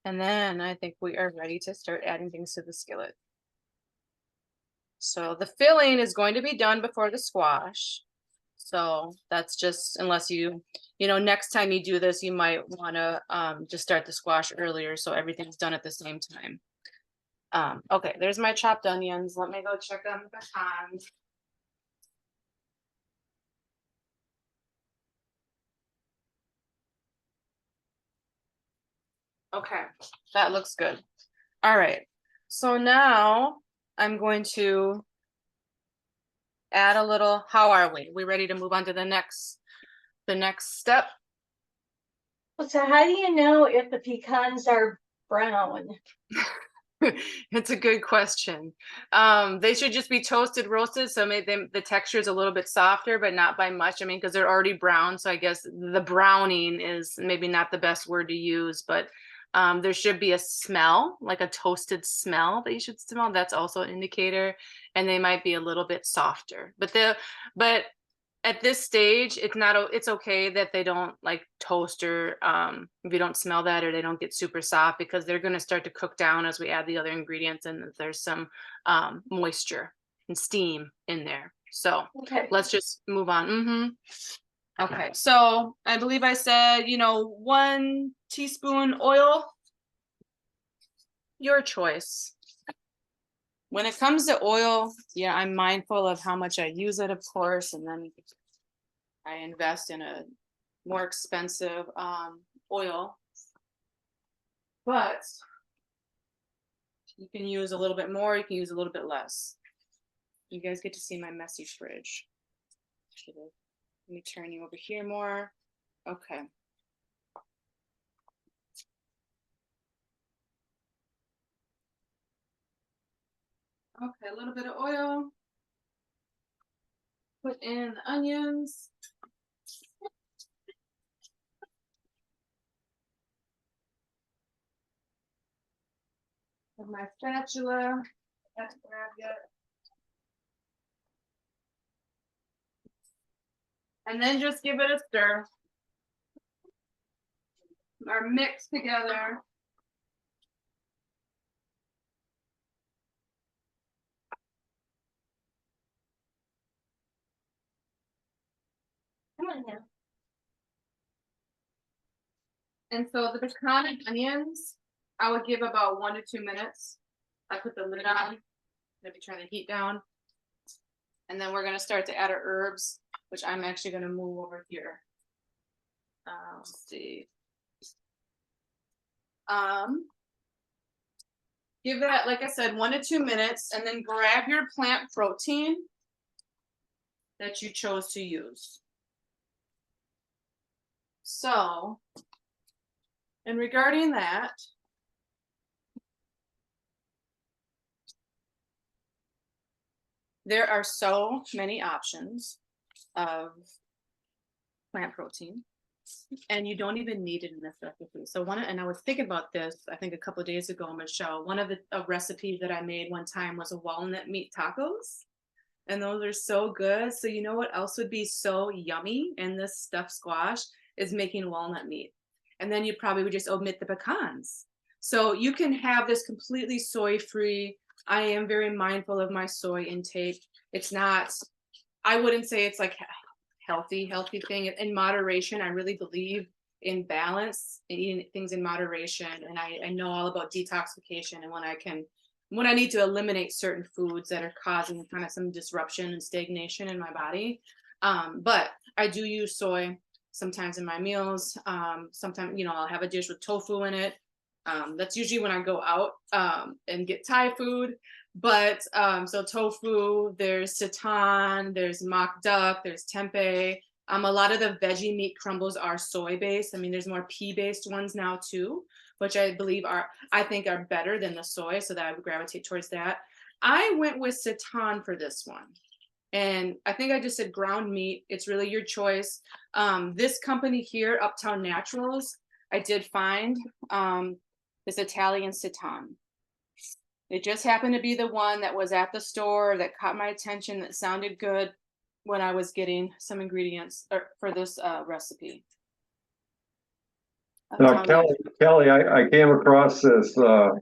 then I think we are ready to start adding things to the skillet. So the filling is going to be done before the squash. So that's just, unless next time you do this, you might want to just start the squash earlier so everything's done at the same time. Okay, there's my chopped onions. Let me go check on the pecans. Okay, that looks good. All right, so now I'm going to add a little. How are we? We ready to move on to the next step? So how do you know if the pecans are brown? It's a good question. They should just be toasted, roasted, so maybe the texture is a little bit softer, but not by much. I mean, because they're already brown, so I guess the browning is maybe not the best word to use, but there should be a smell, like a toasted smell that you should smell. That's also an indicator, and they might be a little bit softer. But at this stage, it's okay that they don't like toast or if you don't smell that or they don't get super soft, because they're going to start to cook down as we add the other ingredients and there's some moisture and steam in there. So Okay. let's just move on. Okay, so I believe I said, 1 teaspoon oil, your choice. When it comes to oil, yeah, I'm mindful of how much I use it, of course, and then I invest in a more expensive oil. But you can use a little bit more, you can use a little bit less. You guys get to see my messy fridge. Let me turn you over here more. Okay. Okay, a little bit of oil. Put in the onions. With my spatula. That's grab it. And then just give it a stir. Or mix together. Come on now. And so the pecan and onions, I would give about 1 to 2 minutes. I put the lid on, maybe turn the heat down. And then we're gonna start to add our herbs, which I'm actually gonna move over here. Let's see. Give that, like I said, 1 to 2 minutes, and then grab your plant protein that you chose to use. So, and regarding that, there are so many options of plant protein, and you don't even need it in this recipe. So and I was thinking about this, I think a couple of days ago, Michelle, one of the recipes that I made one time was a walnut meat tacos. And those are so good. So you know what else would be so yummy in this stuffed squash is making walnut meat. And then you probably would just omit the pecans. So you can have this completely soy-free. I am very mindful of my soy intake. It's not, I wouldn't say it's like healthy thing. In moderation, I really believe in balance and eating things in moderation. And I know all about detoxification and when I need to eliminate certain foods that are causing kind of some disruption and stagnation in my body. But I do use soy sometimes in my meals. Sometimes, I'll have a dish with tofu in it. That's usually when I go out and get Thai food. But so tofu, there's seitan, there's mock duck, there's tempeh. A lot of the veggie meat crumbles are soy based. I mean, there's more pea based ones now too, which I believe I think are better than the soy, so that I would gravitate towards that. I went with seitan for this one. And I think I just said ground meat. It's really your choice. This company here, Uptown Naturals, I did find this Italian seitan. It just happened to be the one that was at the store that caught my attention, that sounded good when I was getting some ingredients for this recipe. Now, Kelly, I came across this a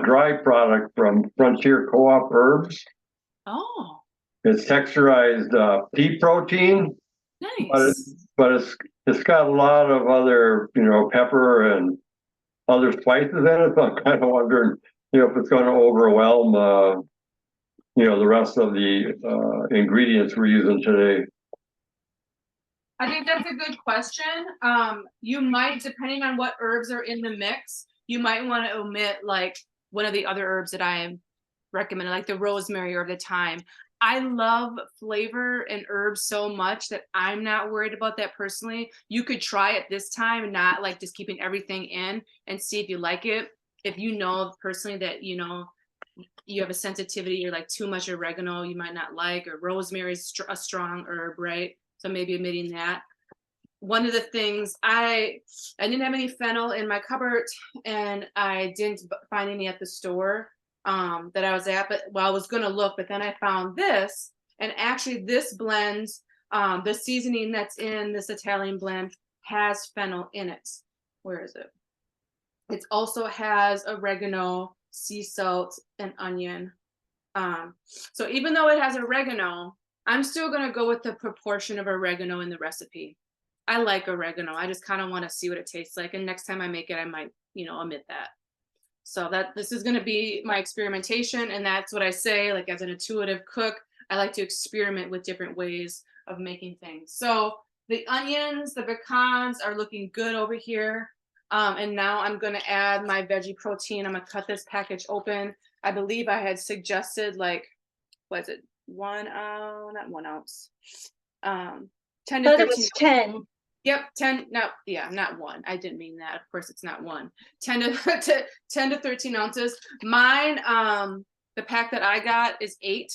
dry product from Frontier Co-op Herbs. Oh, It's texturized pea protein, nice. but it's got a lot of other pepper and other spices in it. So I'm kind of wondering if it's going to overwhelm the rest of the ingredients we're using today. I think that's a good question. You might, depending on what herbs are in the mix, you might want to omit like one of the other herbs that I recommended, like the rosemary or the thyme. I love flavor and herbs so much that I'm not worried about that personally. You could try it this time, not like just keeping everything in, and see if you like it. If you know personally that you have a sensitivity, you're like too much oregano you might not like, or rosemary is a strong herb, right? So maybe omitting that. One of the things, I didn't have any fennel in my cupboard, and I didn't find any at the store that I was at, but I was going to look, but then I found this, and actually this blends The seasoning that's in this Italian blend has fennel in it. Where is it? It also has oregano, sea salt, and onion. So even though it has oregano, I'm still gonna go with the proportion of oregano in the recipe. I like oregano. I just kind of want to see what it tastes like. And next time I make it, I might, omit that. So this is going to be my experimentation. And that's what I say, like as an intuitive cook, I like to experiment with different ways of making things. So the onions, the pecans are looking good over here. And now I'm going to add my veggie protein. I'm going to cut this package open. I believe I had suggested what is it? Not 1 ounce. 10 to But it 13. was 10. Yep, 10. No, yeah, not 1. I didn't mean that. Of course, it's not 1. 10 to 10 to 13 ounces. Mine, the pack that I got is 8,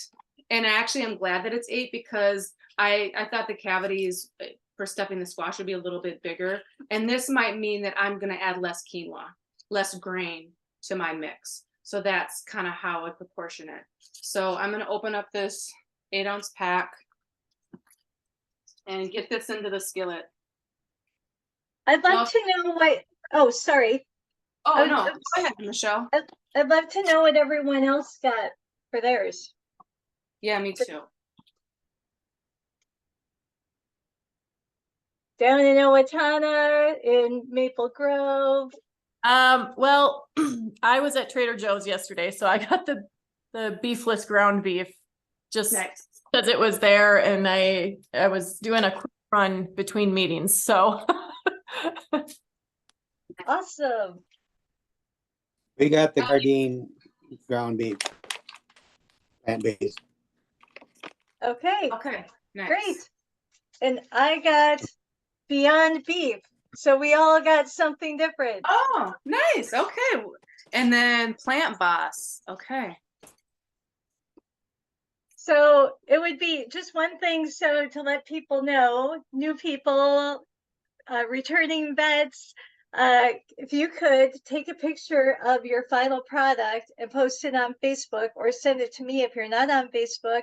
and I actually am glad that it's 8 because I thought the cavities for stuffing the squash would be a little bit bigger, and this might mean that I'm going to add less quinoa, less grain to my mix. So that's kind of how I proportion it. So I'm going to open up this 8-ounce pack and get this into the skillet. I'd love to know what, oh, sorry. Oh, no, go ahead, Michelle. I'd love to know what everyone else got for theirs. Yeah, me too. Down in Owatonna, in Maple Grove. Well, I was at Trader Joe's yesterday, so I got the beefless ground beef just Nice. because it was there, and I was doing a quick run between meetings, so. Awesome. We got the Gardein ground beef, plant-based. Okay, Okay, nice. great. And I got Beyond Beef. So we all got something different. Oh, nice. Okay. And then Plant Boss. Okay. So it would be just one thing. So to let people know, new people, returning vets, if you could take a picture of your final product and post it on Facebook, or send it to me if you're not on Facebook,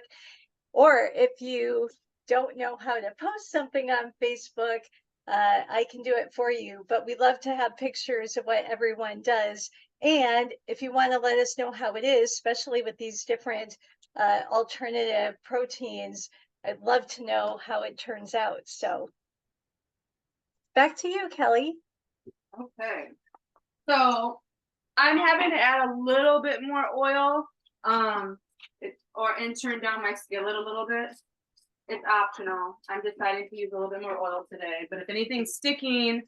or if you don't know how to post something on Facebook, I can do it for you. But we love to have pictures of what everyone does. And if you want to let us know how it is, especially with these different alternative proteins, I'd love to know how it turns out. So back to you, Kelly. Okay. So I'm having to add a little bit more oil, and turn down my skillet a little bit. It's optional. I'm deciding to use a little bit more oil today, but if anything's sticking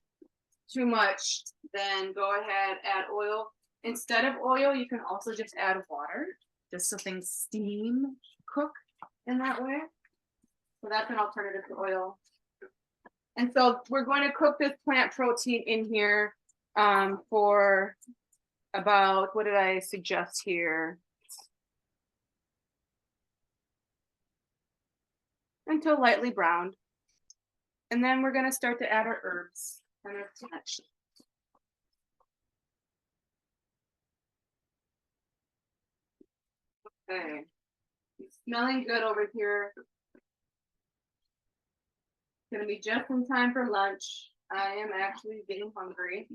too much, then go ahead, add oil. Instead of oil, you can also just add water, just so things steam, cook in that way. So that's an alternative to oil. And so we're going to cook this plant protein in here for about, what did I suggest here? Until lightly browned. And then we're going to start to add our herbs and our spinach. Okay, it's smelling good over here. It's gonna be just in time for lunch. I am actually getting hungry.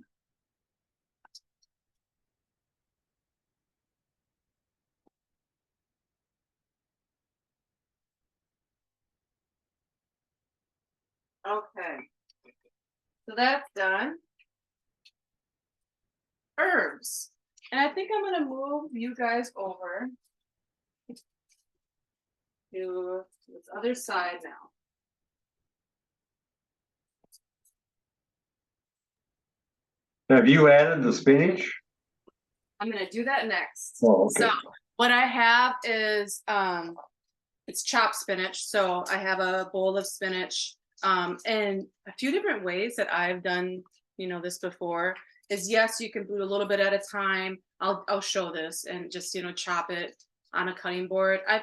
Okay, so that's done. Herbs. And I think I'm gonna move you guys over to this other side now. Have you added the spinach? I'm gonna do that next. Oh, okay. So what I have is it's chopped spinach. So I have a bowl of spinach, and a few different ways that I've done, this before is, yes, you can do a little bit at a time. I'll show this and just, chop it on a cutting board. I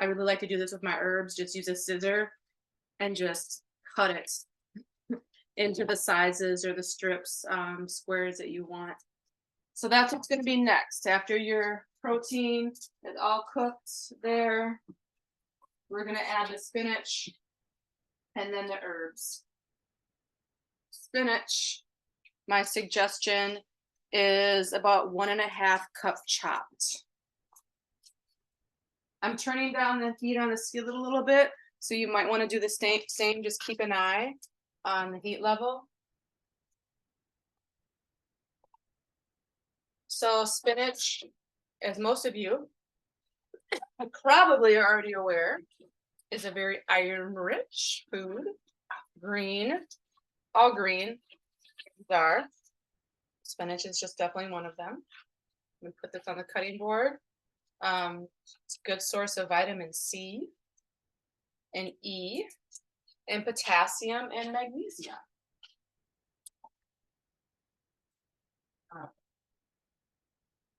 really like to do this with my herbs, just use a scissor and just cut it into the sizes or the strips, squares that you want. So that's what's going to be next. After your protein is all cooked there, we're gonna add the spinach and then the herbs. Spinach, my suggestion is about 1.5 cup chopped. I'm turning down the heat on the skillet a little bit, so you might want to do the same, just keep an eye on the heat level. So spinach, as most of you probably are already aware, is a very iron-rich food. Green, all green are. Spinach is just definitely one of them. I'm gonna put this on the cutting board. It's a good source of vitamin C and E and potassium and magnesium.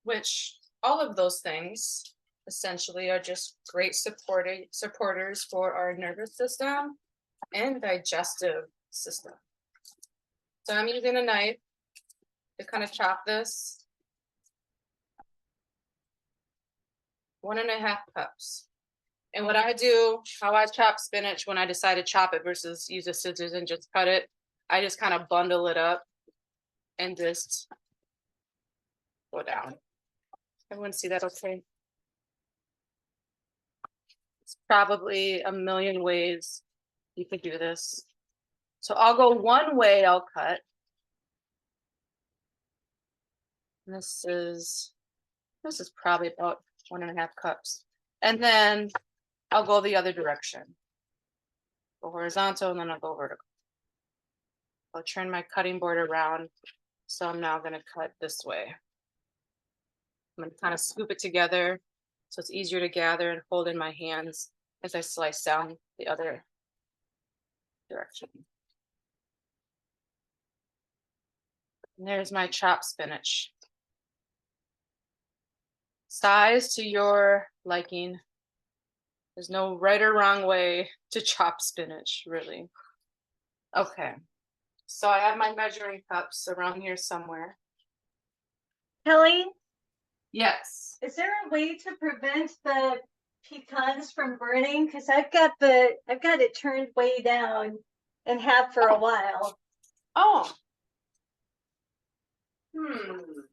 Which all of those things essentially are just great supporters for our nervous system and digestive system. So I'm using a knife to kind of chop this. 1.5 cups. And what I do, how I chop spinach when I decide to chop it versus use the scissors and just cut it, I just kind of bundle it up and just go down. Everyone see that okay? It's probably a million ways you could do this. So I'll go one way I'll cut. This is probably about 1.5 cups. And then I'll go the other direction. Go horizontal and then I'll go vertical. I'll turn my cutting board around. So I'm now gonna cut this way. I'm gonna kind of scoop it together so it's easier to gather and hold in my hands as I slice down the other direction. And there's my chopped spinach. Size to your liking. There's no right or wrong way to chop spinach, really. Okay, so I have my measuring cups around here somewhere. Kelly, Yes. is there a way to prevent the pecans from burning? Because I've got it turned way down and have for a while. Oh. Mine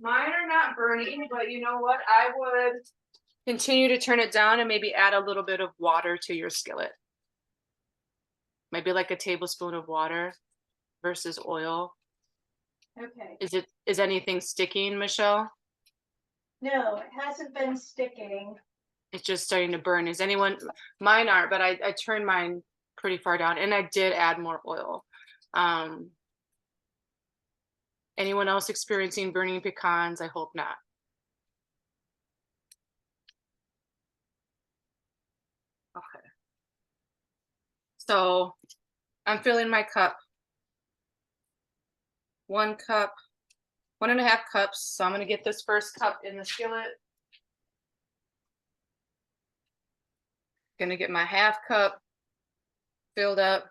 are not burning, but you know what? I would continue to turn it down and maybe add a little bit of water to your skillet. Maybe like a tablespoon of water versus oil. Okay. Is anything sticking, Michelle? No, it hasn't been sticking. It's just starting to burn. Mine aren't, but I turned mine pretty far down and I did add more oil. Anyone else experiencing burning pecans? I hope not. Okay. So I'm filling my cup. 1 cup, 1.5 cups. So I'm gonna get this first cup in the skillet. Gonna get my 1/2 cup filled up,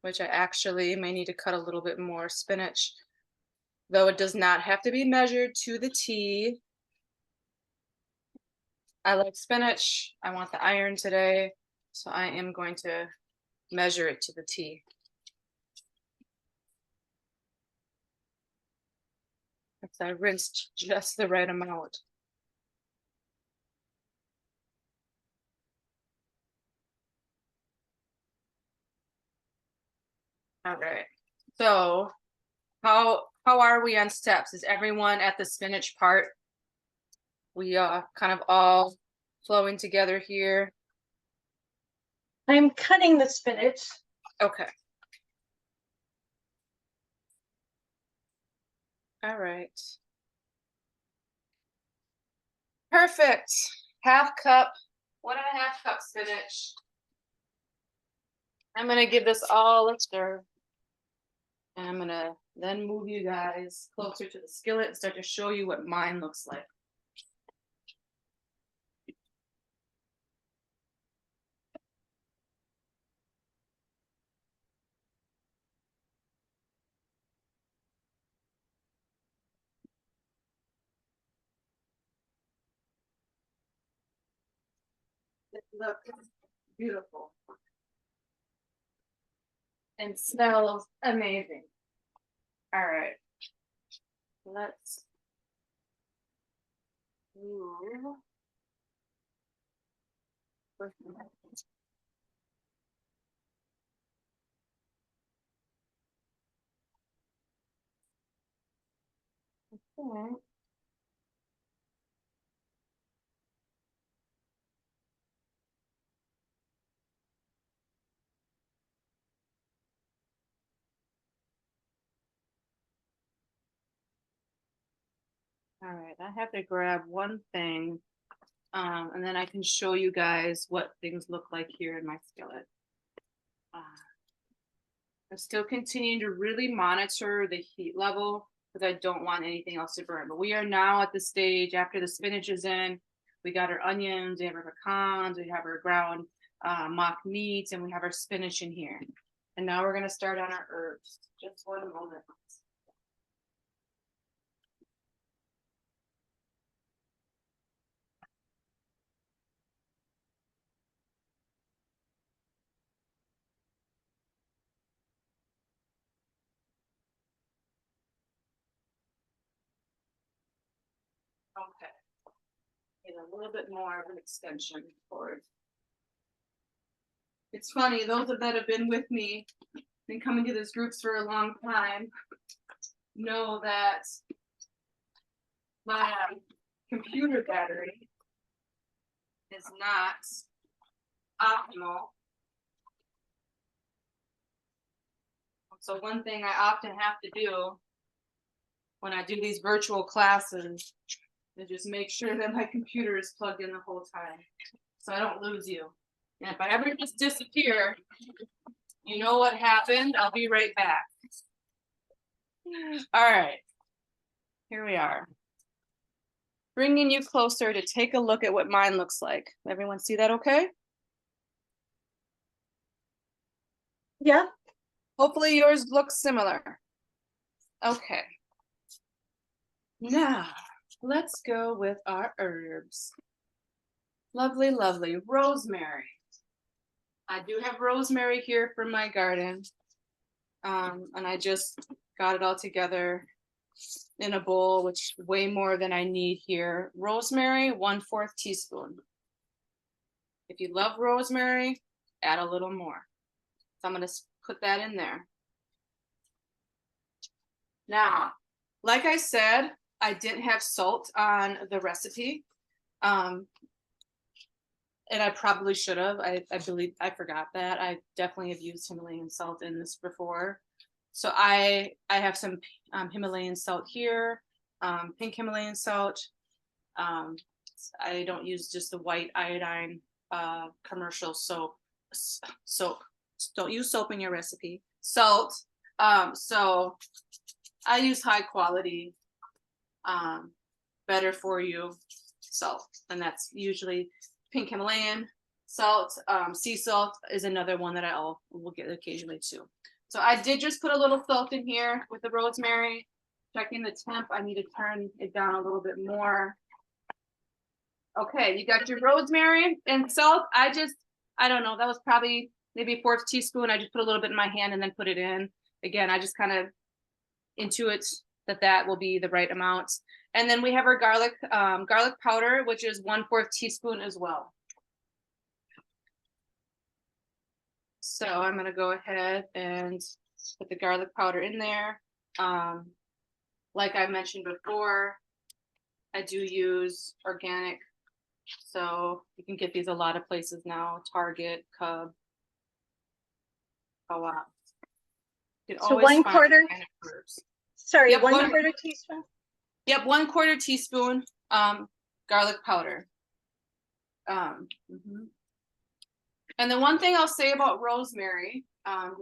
which I actually may need to cut a little bit more spinach, though it does not have to be measured to the T. I like spinach. I want the iron today, so I am going to measure it to the T. I rinsed just the right amount. All right. So how are we on steps? Is everyone at the spinach part? We are kind of all flowing together here. I'm cutting the spinach. Okay. All right. Perfect. 1/2 cup, 1.5 cup spinach. I'm gonna give this all a stir. And I'm gonna then move you guys closer to the skillet and start to show you what mine looks like. look beautiful. And smells amazing. All right. Let's move. Okay. All right, I have to grab one thing, and then I can show you guys what things look like here in my skillet. I'm still continuing to really monitor the heat level because I don't want anything else to burn. But we are now at the stage after the spinach is in. We got our onions, we have our pecans, we have our ground mock meat, and we have our spinach in here. And now we're gonna start on our herbs. Just one moment. Okay. Get a little bit more of an extension cord. It's funny, those that have been with me, been coming to these groups for a long time, know that my computer battery is not optimal. So one thing I often have to do when I do these virtual classes is just make sure that my computer is plugged in the whole time, so I don't lose you. And if I ever just disappear, you know what happened. I'll be right back. All right, here we are. Bringing you closer to take a look at what mine looks like. Everyone see that okay? Yeah. Hopefully yours looks similar. Okay. Now, let's go with our herbs. Lovely, lovely. Rosemary. I do have rosemary here from my garden. And I just got it all together in a bowl, which is way more than I need here. Rosemary, 1/4 teaspoon. If you love rosemary, add a little more. So I'm gonna put that in there. Now, like I said, I didn't have salt on the recipe. And I probably should have. I believe I forgot that. I definitely have used Himalayan salt in this before. So I have some Himalayan salt here, pink Himalayan salt. I don't use just the white iodine commercial soap. Don't use soap in your recipe. Salt. So I use high quality, better for you salt, and that's usually pink Himalayan salt. Sea salt is another one that will get occasionally too. So I did just put a little salt in here with the rosemary. Checking the temp, I need to turn it down a little bit more. Okay, you got your rosemary and salt. I don't know, that was probably maybe a 1/4 teaspoon. I just put a little bit in my hand and then put it in. Again, I just kind of intuit that will be the right amount. And then we have our garlic powder, which is 1/4 teaspoon as well. So I'm gonna go ahead and put the garlic powder in there. Like I mentioned before, I do use organic. So you can get these a lot of places now, Target, Cub, Co-op. So 1/4. Sorry, Yep, 1/4 teaspoon. Yep, 1/4 teaspoon garlic powder. And the one thing I'll say about rosemary, I'll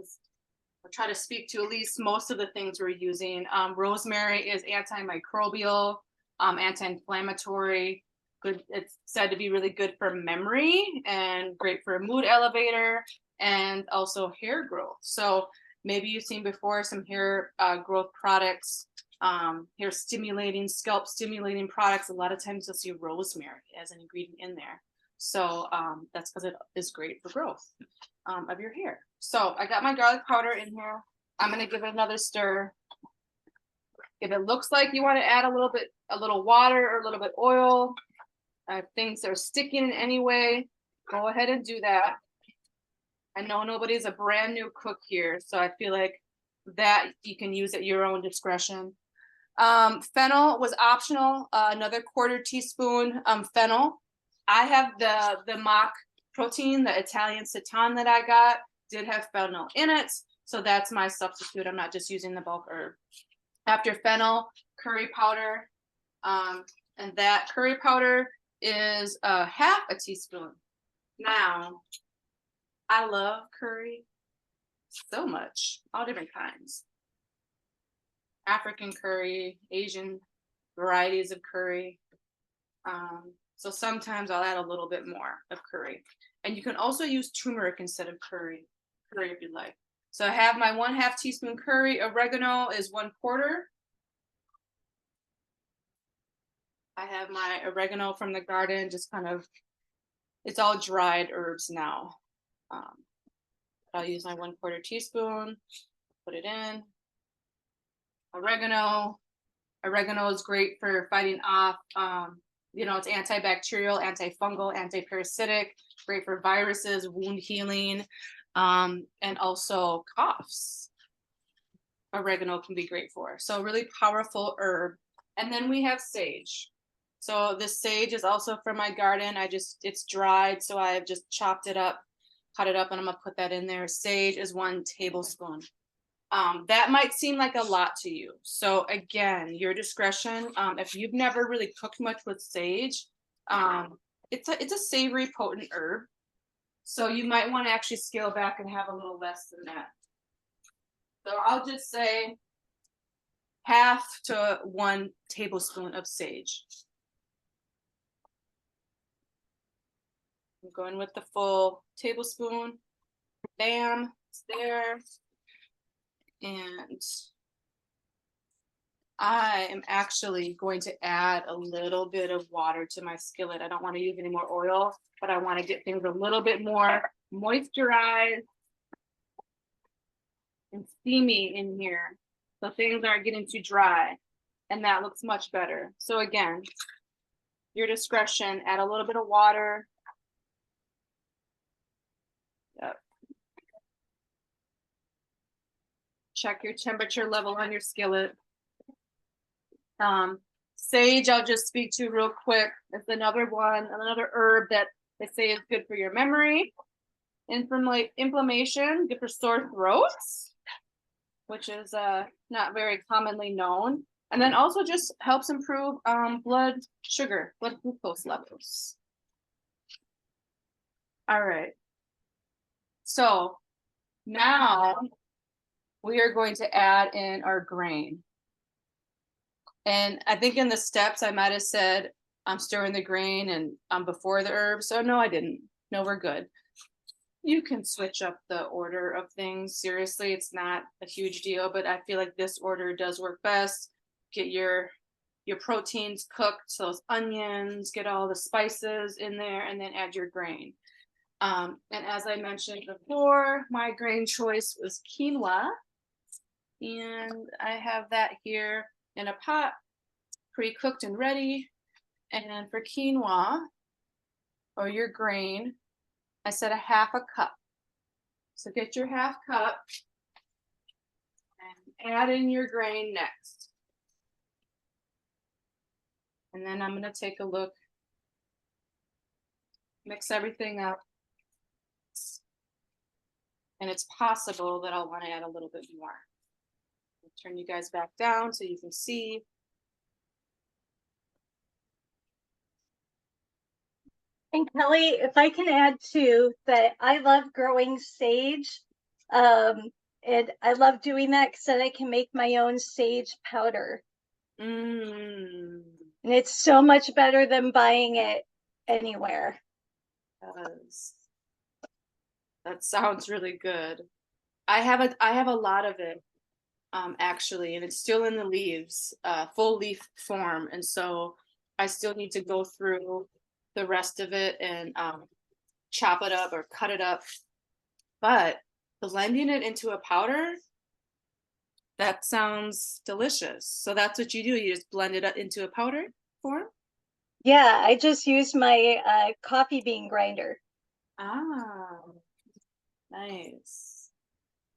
try to speak to at least most of the things we're using. Rosemary is antimicrobial, anti-inflammatory. Good. It's said to be really good for memory and great for a mood elevator and also hair growth. So maybe you've seen before some hair growth products, hair stimulating, scalp stimulating products. A lot of times you'll see rosemary as an ingredient in there. So that's because it is great for growth of your hair. So I got my garlic powder in here. I'm gonna give it another stir. If it looks like you want to add a little water or a little bit oil, if things are sticking in any way, go ahead and do that. I know nobody's a brand new cook here, so I feel like that you can use at your own discretion. Fennel was optional, another 1/4 teaspoon fennel. I have the mock protein, the Italian seitan that I got, did have fennel in it, so that's my substitute. I'm not just using the bulk herb. After fennel, curry powder, and that curry powder is 1/2 teaspoon. Now, I love curry so much, all different kinds. African curry, Asian varieties of curry. So sometimes I'll add a little bit more of curry. And you can also use turmeric instead of curry if you'd like. So I have my 1/2 teaspoon curry. Oregano is 1/4. I have my oregano from the garden, just kind of, it's all dried herbs now. I'll use my 1/4 teaspoon, put it in. Oregano is great for fighting off, it's antibacterial, antifungal, antiparasitic, great for viruses, wound healing, and also coughs. Oregano can be great for. So really powerful herb. And then we have sage. So this sage is also from my garden. It's dried, so I've just chopped it up, cut it up, and I'm gonna put that in there. Sage is 1 tablespoon. That might seem like a lot to you. So again, your discretion. If you've never really cooked much with sage, it's a savory, potent herb. So you might want to actually scale back and have a little less than that. So I'll just say 1/2 to 1 tablespoon of sage. I'm going with the full tablespoon. Bam, it's there. And I am actually going to add a little bit of water to my skillet. I don't want to use any more oil, but I want to get things a little bit more moisturized and steamy in here, so things aren't getting too dry, and that looks much better. So again, your discretion, add a little bit of water. Yep. Check your temperature level on your skillet. Sage, I'll just speak to real quick. It's another herb that they say is good for your memory, inflammation, good for sore throats, which is not very commonly known. And then also just helps improve blood glucose levels. All right. So now we are going to add in our grain. And I think in the steps I might have said I'm stirring the grain and before the herbs. So no, I didn't. No, we're good. You can switch up the order of things. Seriously, it's not a huge deal, but I feel like this order does work best. Get your proteins cooked, so those onions, get all the spices in there, and then add your grain. And as I mentioned before, my grain choice was quinoa. And I have that here in a pot, pre-cooked and ready. And for quinoa, or your grain, I said 1/2 cup. So get your 1/2 cup and add in your grain next. And then I'm gonna take a look, mix everything up. And it's possible that I'll want to add a little bit more. I'll turn you guys back down so you can see. And Kelly, if I can add too, that I love growing sage. And I love doing that because then I can make my own sage powder. And it's so much better than buying it anywhere. That sounds really good. I have a lot of it, actually, and it's still in the leaves, full leaf form. And so I still need to go through the rest of it and chop it up or cut it up. But blending it into a powder, that sounds delicious. So that's what you do. You just blend it into a powder form. Yeah, I just used my coffee bean grinder. Ah, nice.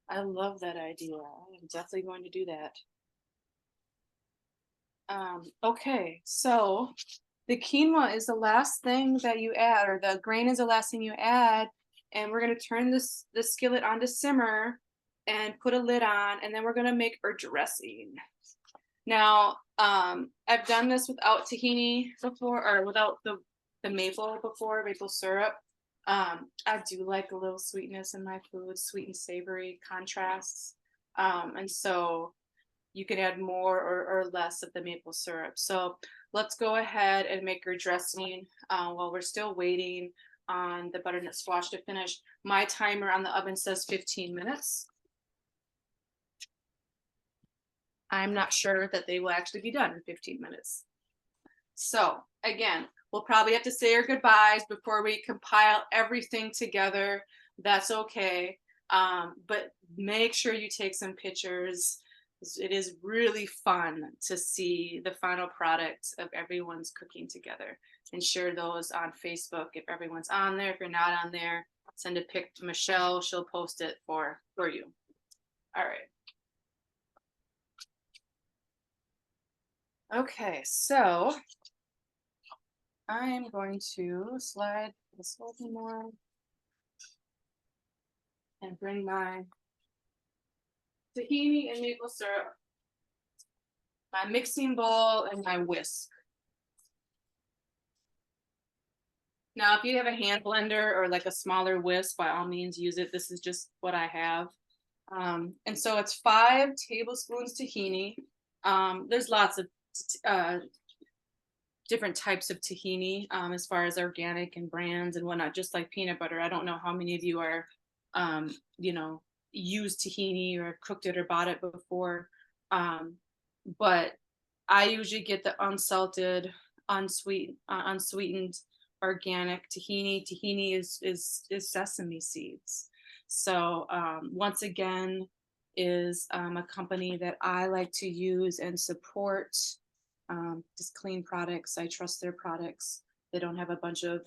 I love that idea. I'm definitely going to do that. Okay, so the quinoa is the last thing that you add, or the grain is the last thing you add, and we're gonna turn the skillet on to simmer and put a lid on, and then we're gonna make our dressing. Now, I've done this without tahini before, or without the maple before, maple syrup. I do like a little sweetness in my food, sweet and savory contrasts. And so you can add more or less of the maple syrup. So let's go ahead and make our dressing while we're still waiting on the butternut squash to finish. My timer on the oven says 15 minutes. I'm not sure that they will actually be done in 15 minutes. So again, we'll probably have to say our goodbyes before we compile everything together. That's okay. But make sure you take some pictures. It is really fun to see the final product of everyone's cooking together, and share those on Facebook if everyone's on there. If you're not on there, send a pic to Michelle. She'll post it for you. All right. Okay, so I am going to slide this a little more and bring my tahini and maple syrup, my mixing bowl, and my whisk. Now, if you have a hand blender or like a smaller whisk, by all means use it. This is just what I have. And so it's 5 tablespoons tahini. There's lots of different types of tahini as far as organic and brands and whatnot, just like peanut butter. I don't know how many of you are, used tahini or cooked it or bought it before. But I usually get the unsalted, unsweetened organic tahini. Tahini is sesame seeds. So once again, is a company that I like to use and support. Just clean products. I trust their products. They don't have a bunch of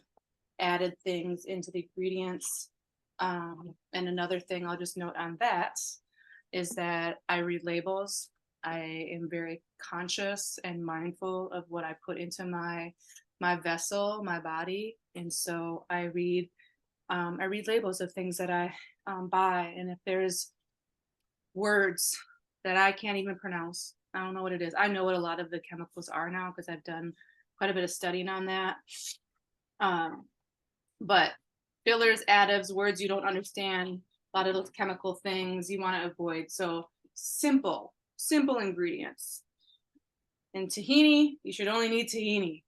added things into the ingredients. And another thing I'll just note on that is that I read labels. I am very conscious and mindful of what I put into my vessel, my body. And so I read labels of things that I buy. And if there's words that I can't even pronounce, I don't know what it is. I know what a lot of the chemicals are now because I've done quite a bit of studying on that. But fillers, additives, words you don't understand, a lot of those chemical things you want to avoid. So simple ingredients. And tahini, you should only need tahini.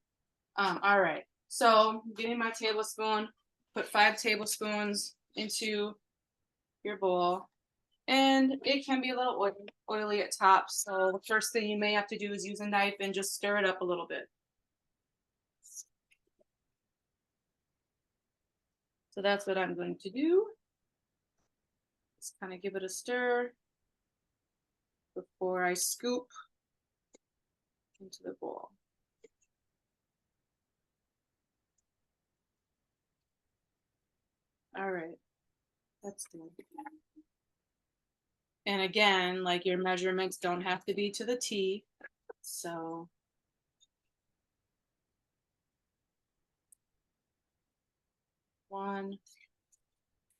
All right, so getting my tablespoon, put 5 tablespoons into your bowl. And it can be a little oily at top. So the first thing you may have to do is use a knife and just stir it up a little bit. So that's what I'm going to do. Just kind of give it a stir before I scoop into the bowl. All right, that's good. And again, like, your measurements don't have to be to the T. So one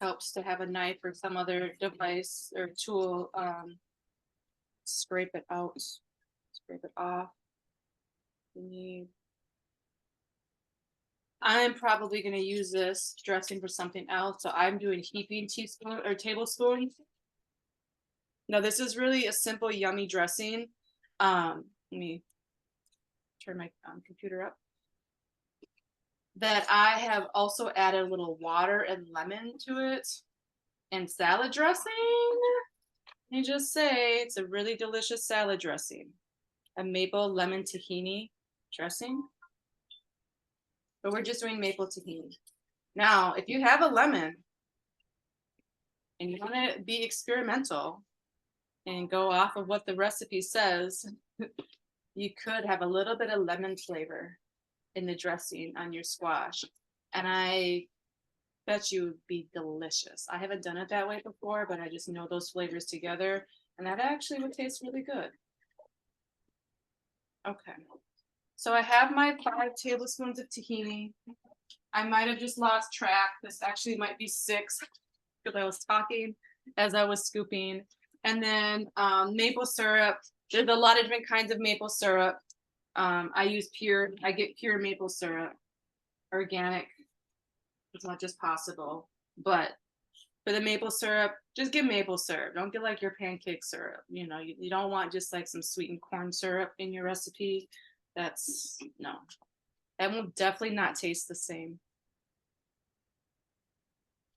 helps to have a knife or some other device or tool. Scrape it out, scrape it off. I'm probably going to use this dressing for something else. So I'm doing heaping teaspoon or tablespoon. Now this is really a simple, yummy dressing. Let me turn my computer up. That I have also added a little water and lemon to it. And salad dressing, let me just say, it's a really delicious salad dressing. A maple lemon tahini dressing. but we're just doing maple tahini. Now, if you have a lemon and you want to be experimental and go off of what the recipe says, you could have a little bit of lemon flavor in the dressing on your squash. And I bet you would be delicious. I haven't done it that way before, but I just know those flavors together, and that actually would taste really good. Okay, so I have my 5 tablespoons of tahini. I might have just lost track. This actually might be 6 because I was talking as I was scooping. And then maple syrup. There's a lot of different kinds of maple syrup. I get pure maple syrup, organic as much as possible. But for the maple syrup, just get maple syrup. Don't get like your pancake syrup. You know, you don't want just like some sweetened corn syrup in your recipe. That's no. That will definitely not taste the same.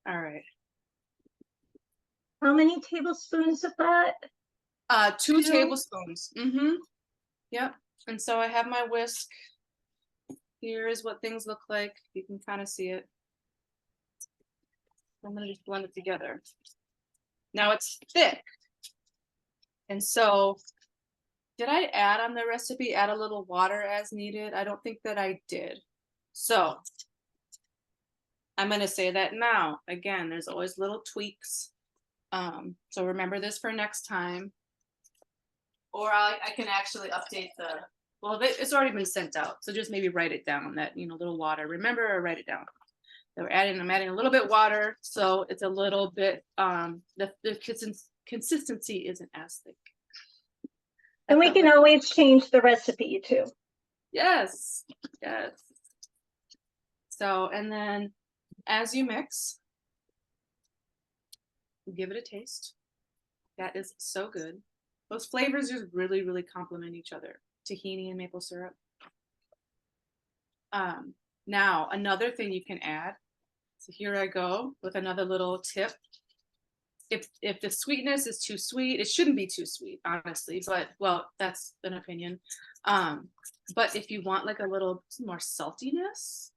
All right. How many tablespoons of that? 2 Two? tablespoons. Mm-hmm. Yep. And so I have my whisk. Here is what things look like. You can kind of see it. I'm gonna just blend it together. Now it's thick. And so did I add on the recipe, add a little water as needed? I don't think that I did. So I'm gonna say that now. Again, there's always little tweaks. So remember this for next time. Or I can actually update well, it's already been sent out. So just maybe write it down, that, little water. Remember, or write it down. So I'm adding a little bit water. So it's a little bit, the consistency isn't as thick. And we can always change the recipe too. Yes, yes. So, and then as you mix, give it a taste. That is so good. Those flavors just really, really complement each other. Tahini and maple syrup. Now, another thing you can add. So here I go with another little tip. If the sweetness is too sweet, it shouldn't be too sweet, honestly, but well, that's an opinion. But if you want like a little more saltiness,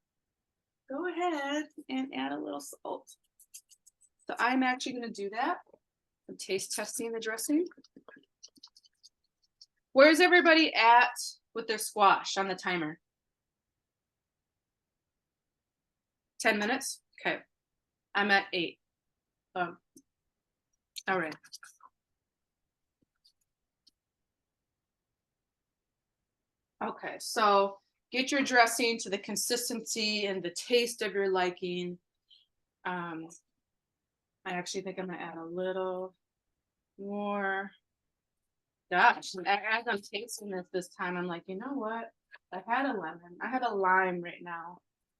go ahead and add a little salt. So I'm actually going to do that. I'm taste testing the dressing. Where's everybody at with their squash on the timer? 10 minutes? Okay. I'm at 8. All right. Okay, so get your dressing to the consistency and the taste of your liking. I actually think I'm gonna add a little more. Gosh, as I'm tasting this time, I'm like, you know what? I had a lemon. I had a lime right now.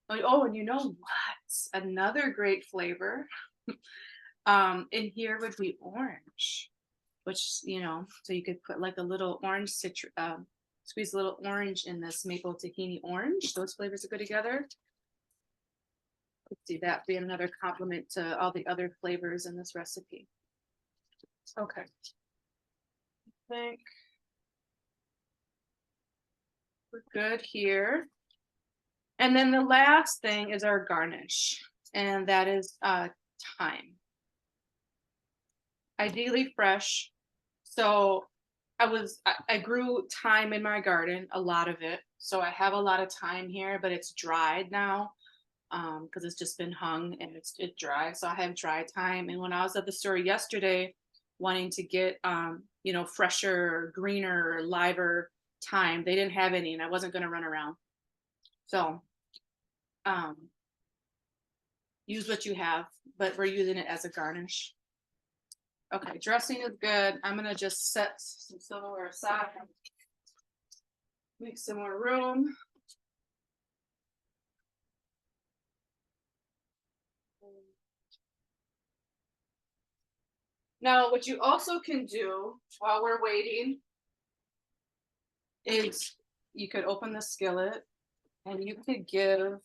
Like, oh, and you know what? Another great flavor in here would be orange, which, so you could put like a little orange citrus, squeeze a little orange in this maple tahini orange. Those flavors go together. Let's see, that be another compliment to all the other flavors in this recipe. Okay. I think we're good here. And then the last thing is our garnish, and that is thyme. Ideally fresh. So I grew thyme in my garden, a lot of it. So I have a lot of thyme here, but it's dried now because it's just been hung and it's dry. So I have dry thyme. And when I was at the store yesterday, wanting to get fresher, greener, liver thyme, they didn't have any, and I wasn't going to run around. So use what you have, but we're using it as a garnish. Okay, dressing is good. I'm gonna just set some silverware aside, make some more room. Now, what you also can do while we're waiting is you could open the skillet and you could give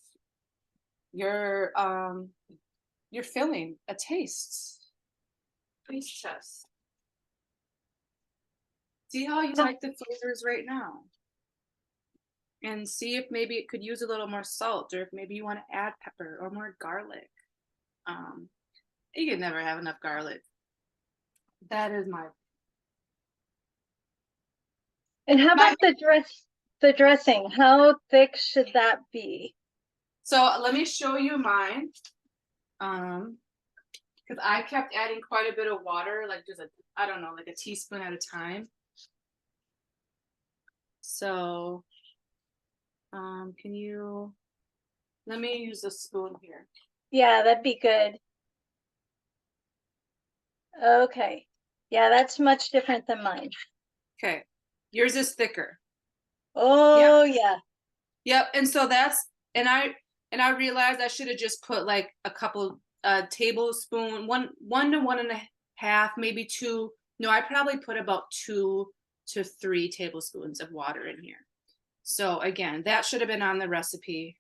your filling a taste test. See how you like the flavors right now. and see if maybe it could use a little more salt, or if maybe you want to add pepper or more garlic. You can never have enough garlic. That is my. And how about the dressing? How thick should that be? So let me show you mine. Because I kept adding quite a bit of water, like just I don't know, like a teaspoon at a time. So, can you, let me use a spoon here. Yeah, that'd be good. Okay. Yeah, that's much different than mine. Okay, yours is thicker. Oh, yeah. Yep, and so that's, and I realized I should have just put like a couple tablespoon, one to 1.5, maybe 2. No, I probably put about 2 to 3 tablespoons of water in here. So again, that should have been on the recipe.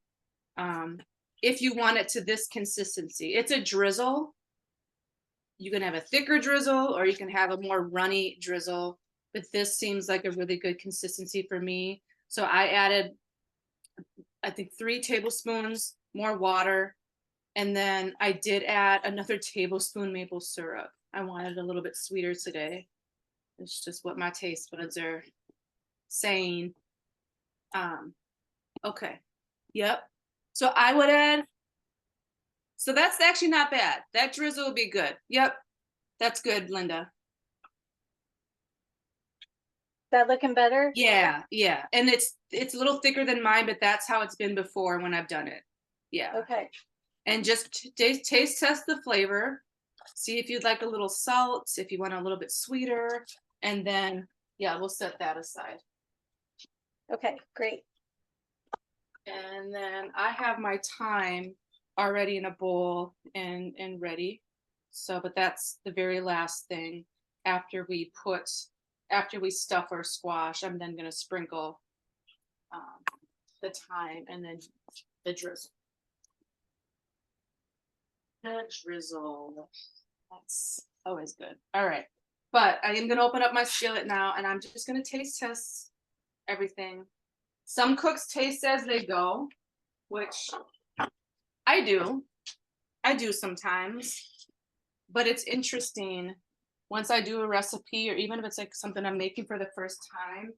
If you want it to this consistency, it's a drizzle. You can have a thicker drizzle, or you can have a more runny drizzle, but this seems like a really good consistency for me. So I added, I think, 3 tablespoons more water. And then I did add another tablespoon maple syrup. I wanted a little bit sweeter today. It's just what my taste buds are saying. Okay. Yep. So I would add, so that's actually not bad. That drizzle will be good. Yep. That's good, Linda. That looking better? Yeah, yeah. And it's a little thicker than mine, but that's how it's been before when I've done it. Yeah. Okay. And just taste test the flavor. See if you'd like a little salt, if you want a little bit sweeter, and then yeah, we'll set that aside. Okay, great. And then I have my thyme already in a bowl and ready. So, but that's the very last thing after we stuff our squash. I'm then gonna sprinkle the thyme and then the drizzle. The drizzle. That's always good. All right. But I am gonna open up my skillet now, and I'm just gonna taste test everything. Some cooks taste as they go, which I do. I do sometimes. But it's interesting, once I do a recipe, or even if it's like something I'm making for the first time,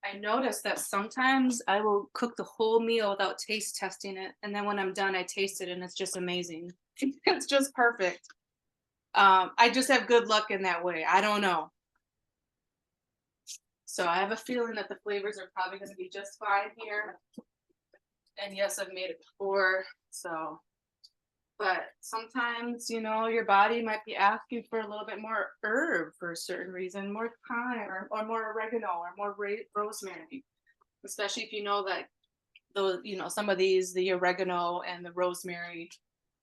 I notice that sometimes I will cook the whole meal without taste testing it. And then when I'm done, I taste it and it's just amazing. It's just perfect. I just have good luck in that way. I don't know. So I have a feeling that the flavors are probably going to be just fine here. And yes, I've made it before, so. But sometimes, you know, your body might be asking for a little bit more herb for a certain reason, more thyme or more oregano or more rosemary, especially if you know that those, you know, some of these, the oregano and the rosemary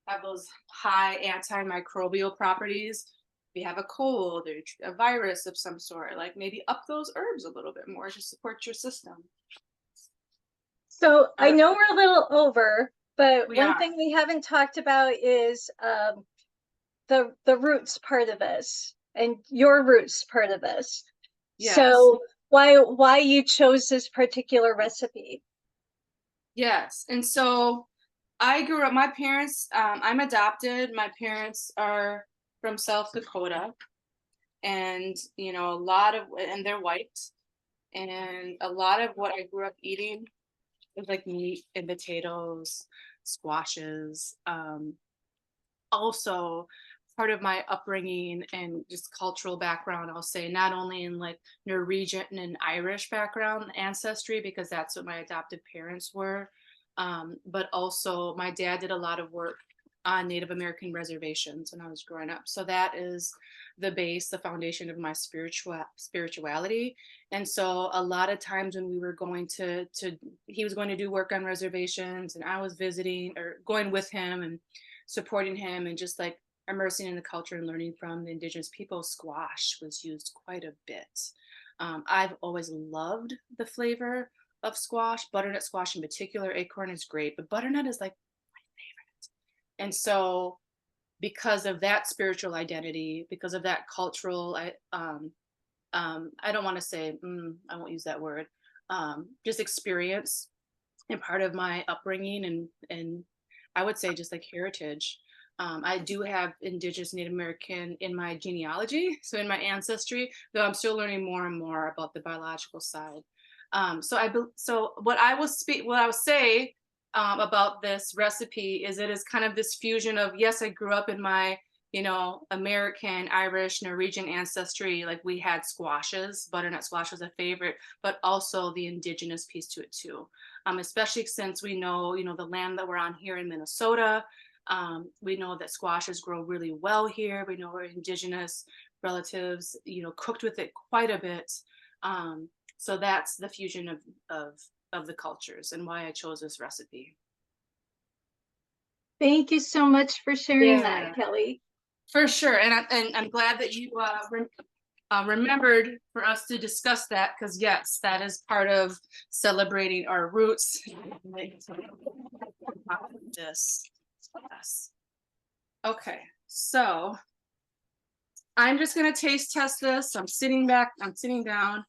have those high antimicrobial properties. If you have a cold or a virus of some sort, like maybe up those herbs a little bit more to support your system. So I know we're a little over, but We one are. thing we haven't talked about is the roots part of this and your roots part of this. Yes. So why you chose this particular recipe? Yes. And so I grew up, my parents, I'm adopted. My parents are from South Dakota, and, you know, and they're white. And a lot of what I grew up eating was like meat and potatoes, squashes. Also, part of my upbringing and just cultural background, I'll say, not only in like Norwegian and Irish background ancestry, because that's what my adopted parents were, but also my dad did a lot of work on Native American reservations when I was growing up. So that is the base, the foundation of my spirituality. And so a lot of times when we were going he was going to do work on reservations, and I was visiting or going with him and supporting him and just like immersing in the culture and learning from the indigenous people, squash was used quite a bit. I've always loved the flavor of squash, butternut squash in particular. Acorn is great, but butternut is like my favorite. And so because of that spiritual identity, because of that cultural, I don't want to say, I won't use that word, just experience and part of my upbringing and I would say just like heritage. I do have Indigenous Native American in my genealogy, so in my ancestry, though I'm still learning more and more about the biological side. So what I will say about this recipe is it is kind of this fusion of, yes, I grew up in my, American, Irish, Norwegian ancestry. Like we had squashes, butternut squash was a favorite, but also the indigenous piece to it too. Especially since we know, the land that we're on here in Minnesota, we know that squashes grow really well here. We know our indigenous relatives, cooked with it quite a bit. So that's the fusion of the cultures and why I chose this recipe. Thank you so much for sharing that, Kelly. For sure, and I'm glad that you remembered for us to discuss that, because yes, that is part of celebrating our roots. This, yes. Okay, so I'm just gonna taste test this. I'm sitting down.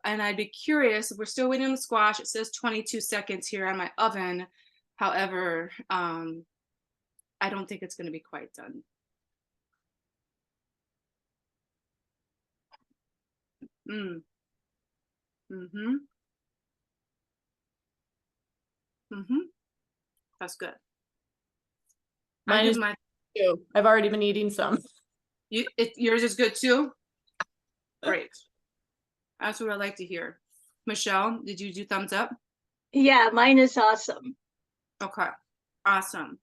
And I'd be curious if we're still waiting on the squash. It says 22 seconds here on my oven. However, I don't think it's going to be quite done. That's good. Mine is too. I've already been eating some. Yours is good too? Great. That's what I like to hear. Michelle, did you do thumbs up? Yeah, mine is awesome. Okay, awesome.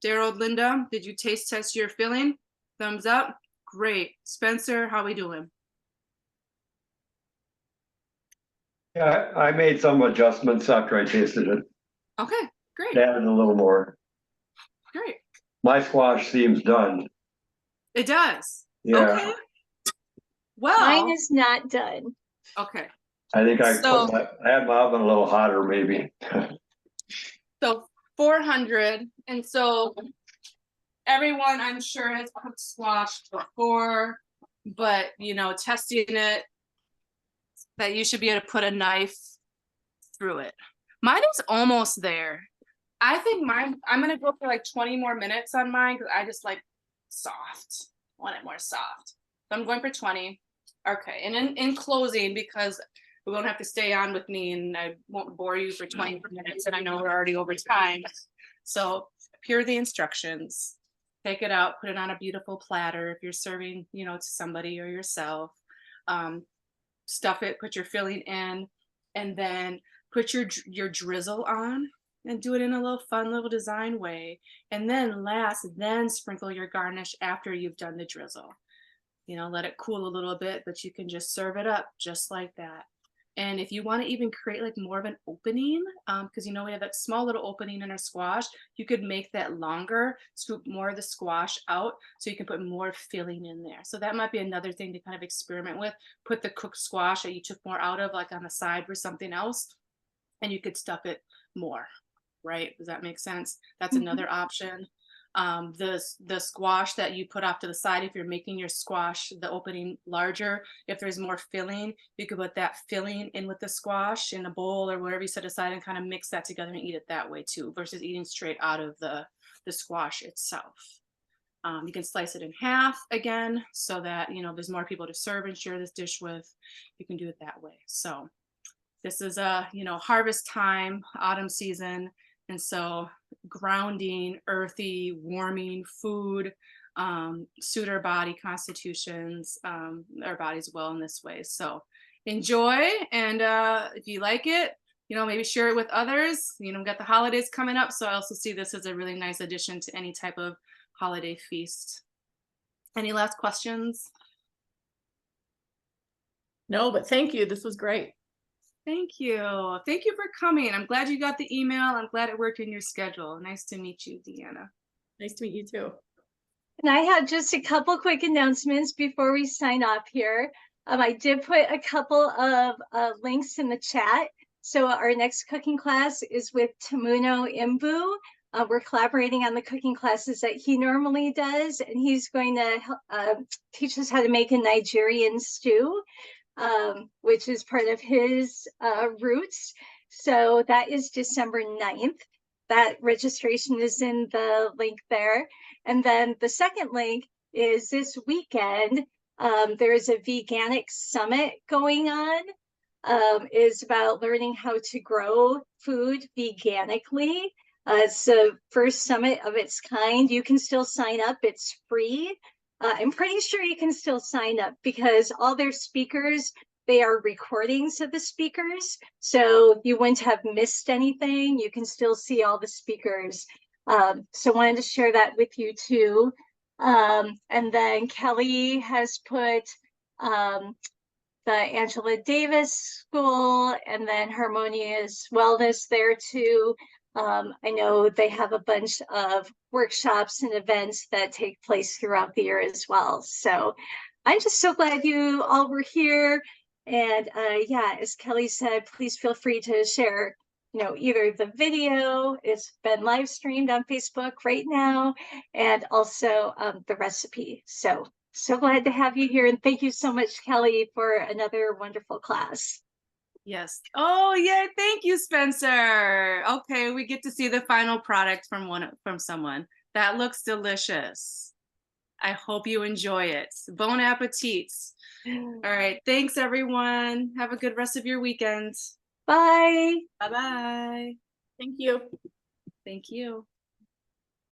Daryl, Linda, did you taste test your filling? Thumbs up. Great. Spencer, how we doing? Yeah, I made some adjustments after I tasted it. Okay, great. Added a little more. Great. My squash seems done. It does. Yeah. Okay. Well, mine is not done. Okay. I think I had my oven a little hotter, maybe. So 400, and so everyone I'm sure has cooked squash before, but testing it, that you should be able to put a knife through it. Mine is almost there. I think I'm gonna go for like 20 more minutes on mine because I just like soft. I want it more soft. So I'm going for 20. Okay, and in closing, because we won't have to stay on with me and I won't bore you for 20 minutes, and I know we're already over time. So here are the instructions. Take it out, put it on a beautiful platter if you're serving, to somebody or yourself. Stuff it, put your filling in, and then put your drizzle on and do it in a little fun little design way. And then sprinkle your garnish after you've done the drizzle. Let it cool a little bit, but you can just serve it up just like that. And if you want to even create like more of an opening, because we have that small little opening in our squash, you could make that longer, scoop more of the squash out so you can put more filling in there. So that might be another thing to kind of experiment with. Put the cooked squash that you took more out of like on the side for something else, and you could stuff it more, right? Does that make sense? That's another option. The squash that you put off to the side, if you're making your squash, the opening larger, if there's more filling, you could put that filling in with the squash in a bowl or whatever you set aside and kind of mix that together and eat it that way too, versus eating straight out of the squash itself. You can slice it in half again so that, there's more people to serve and share this dish with. You can do it that way. So this is harvest time, autumn season. And so grounding, earthy, warming food suit our body constitutions, our bodies well in this way. So enjoy. And if you like it, maybe share it with others. We've got the holidays coming up. So I also see this as a really nice addition to any type of holiday feast. Any last questions? No, but thank you. This was great. Thank you. Thank you for coming. I'm glad you got the email. I'm glad it worked in your schedule. Nice to meet you, Deanna. Nice to meet you too. And I have just a couple quick announcements before we sign off here. I did put a couple of links in the chat. So our next cooking class is with Tamuno Imbu. We're collaborating on the cooking classes that he normally does, and he's going to teach us how to make a Nigerian stew. which is part of his roots. So that is December 9th. That registration is in the link there. And then the second link is this weekend. There's a veganic summit going on. Is about learning how to grow food veganically. It's the first summit of its kind. You can still sign up. It's free. I'm pretty sure you can still sign up because all their speakers, they are recordings of the speakers. So you wouldn't have missed anything. You can still see all the speakers. So I wanted to share that with you too. And then Kelly has put the Angela Davis School and then Harmonious Wellness there too. I know they have a bunch of workshops and events that take place throughout the year as well. So I'm just so glad you all were here. And yeah, as Kelly said, please feel free to share, either the video, it's been live streamed on Facebook right now, and also the recipe. So glad to have you here. And thank you so much, Kelly, for another wonderful class. Yes. Oh, yeah. Thank you, Spencer. Okay, we get to see the final product from someone. That looks delicious. I hope you enjoy it. Bon appetit. All right. Thanks, everyone. Have a good rest of your weekend. Bye. Bye-bye. Thank you. Thank you.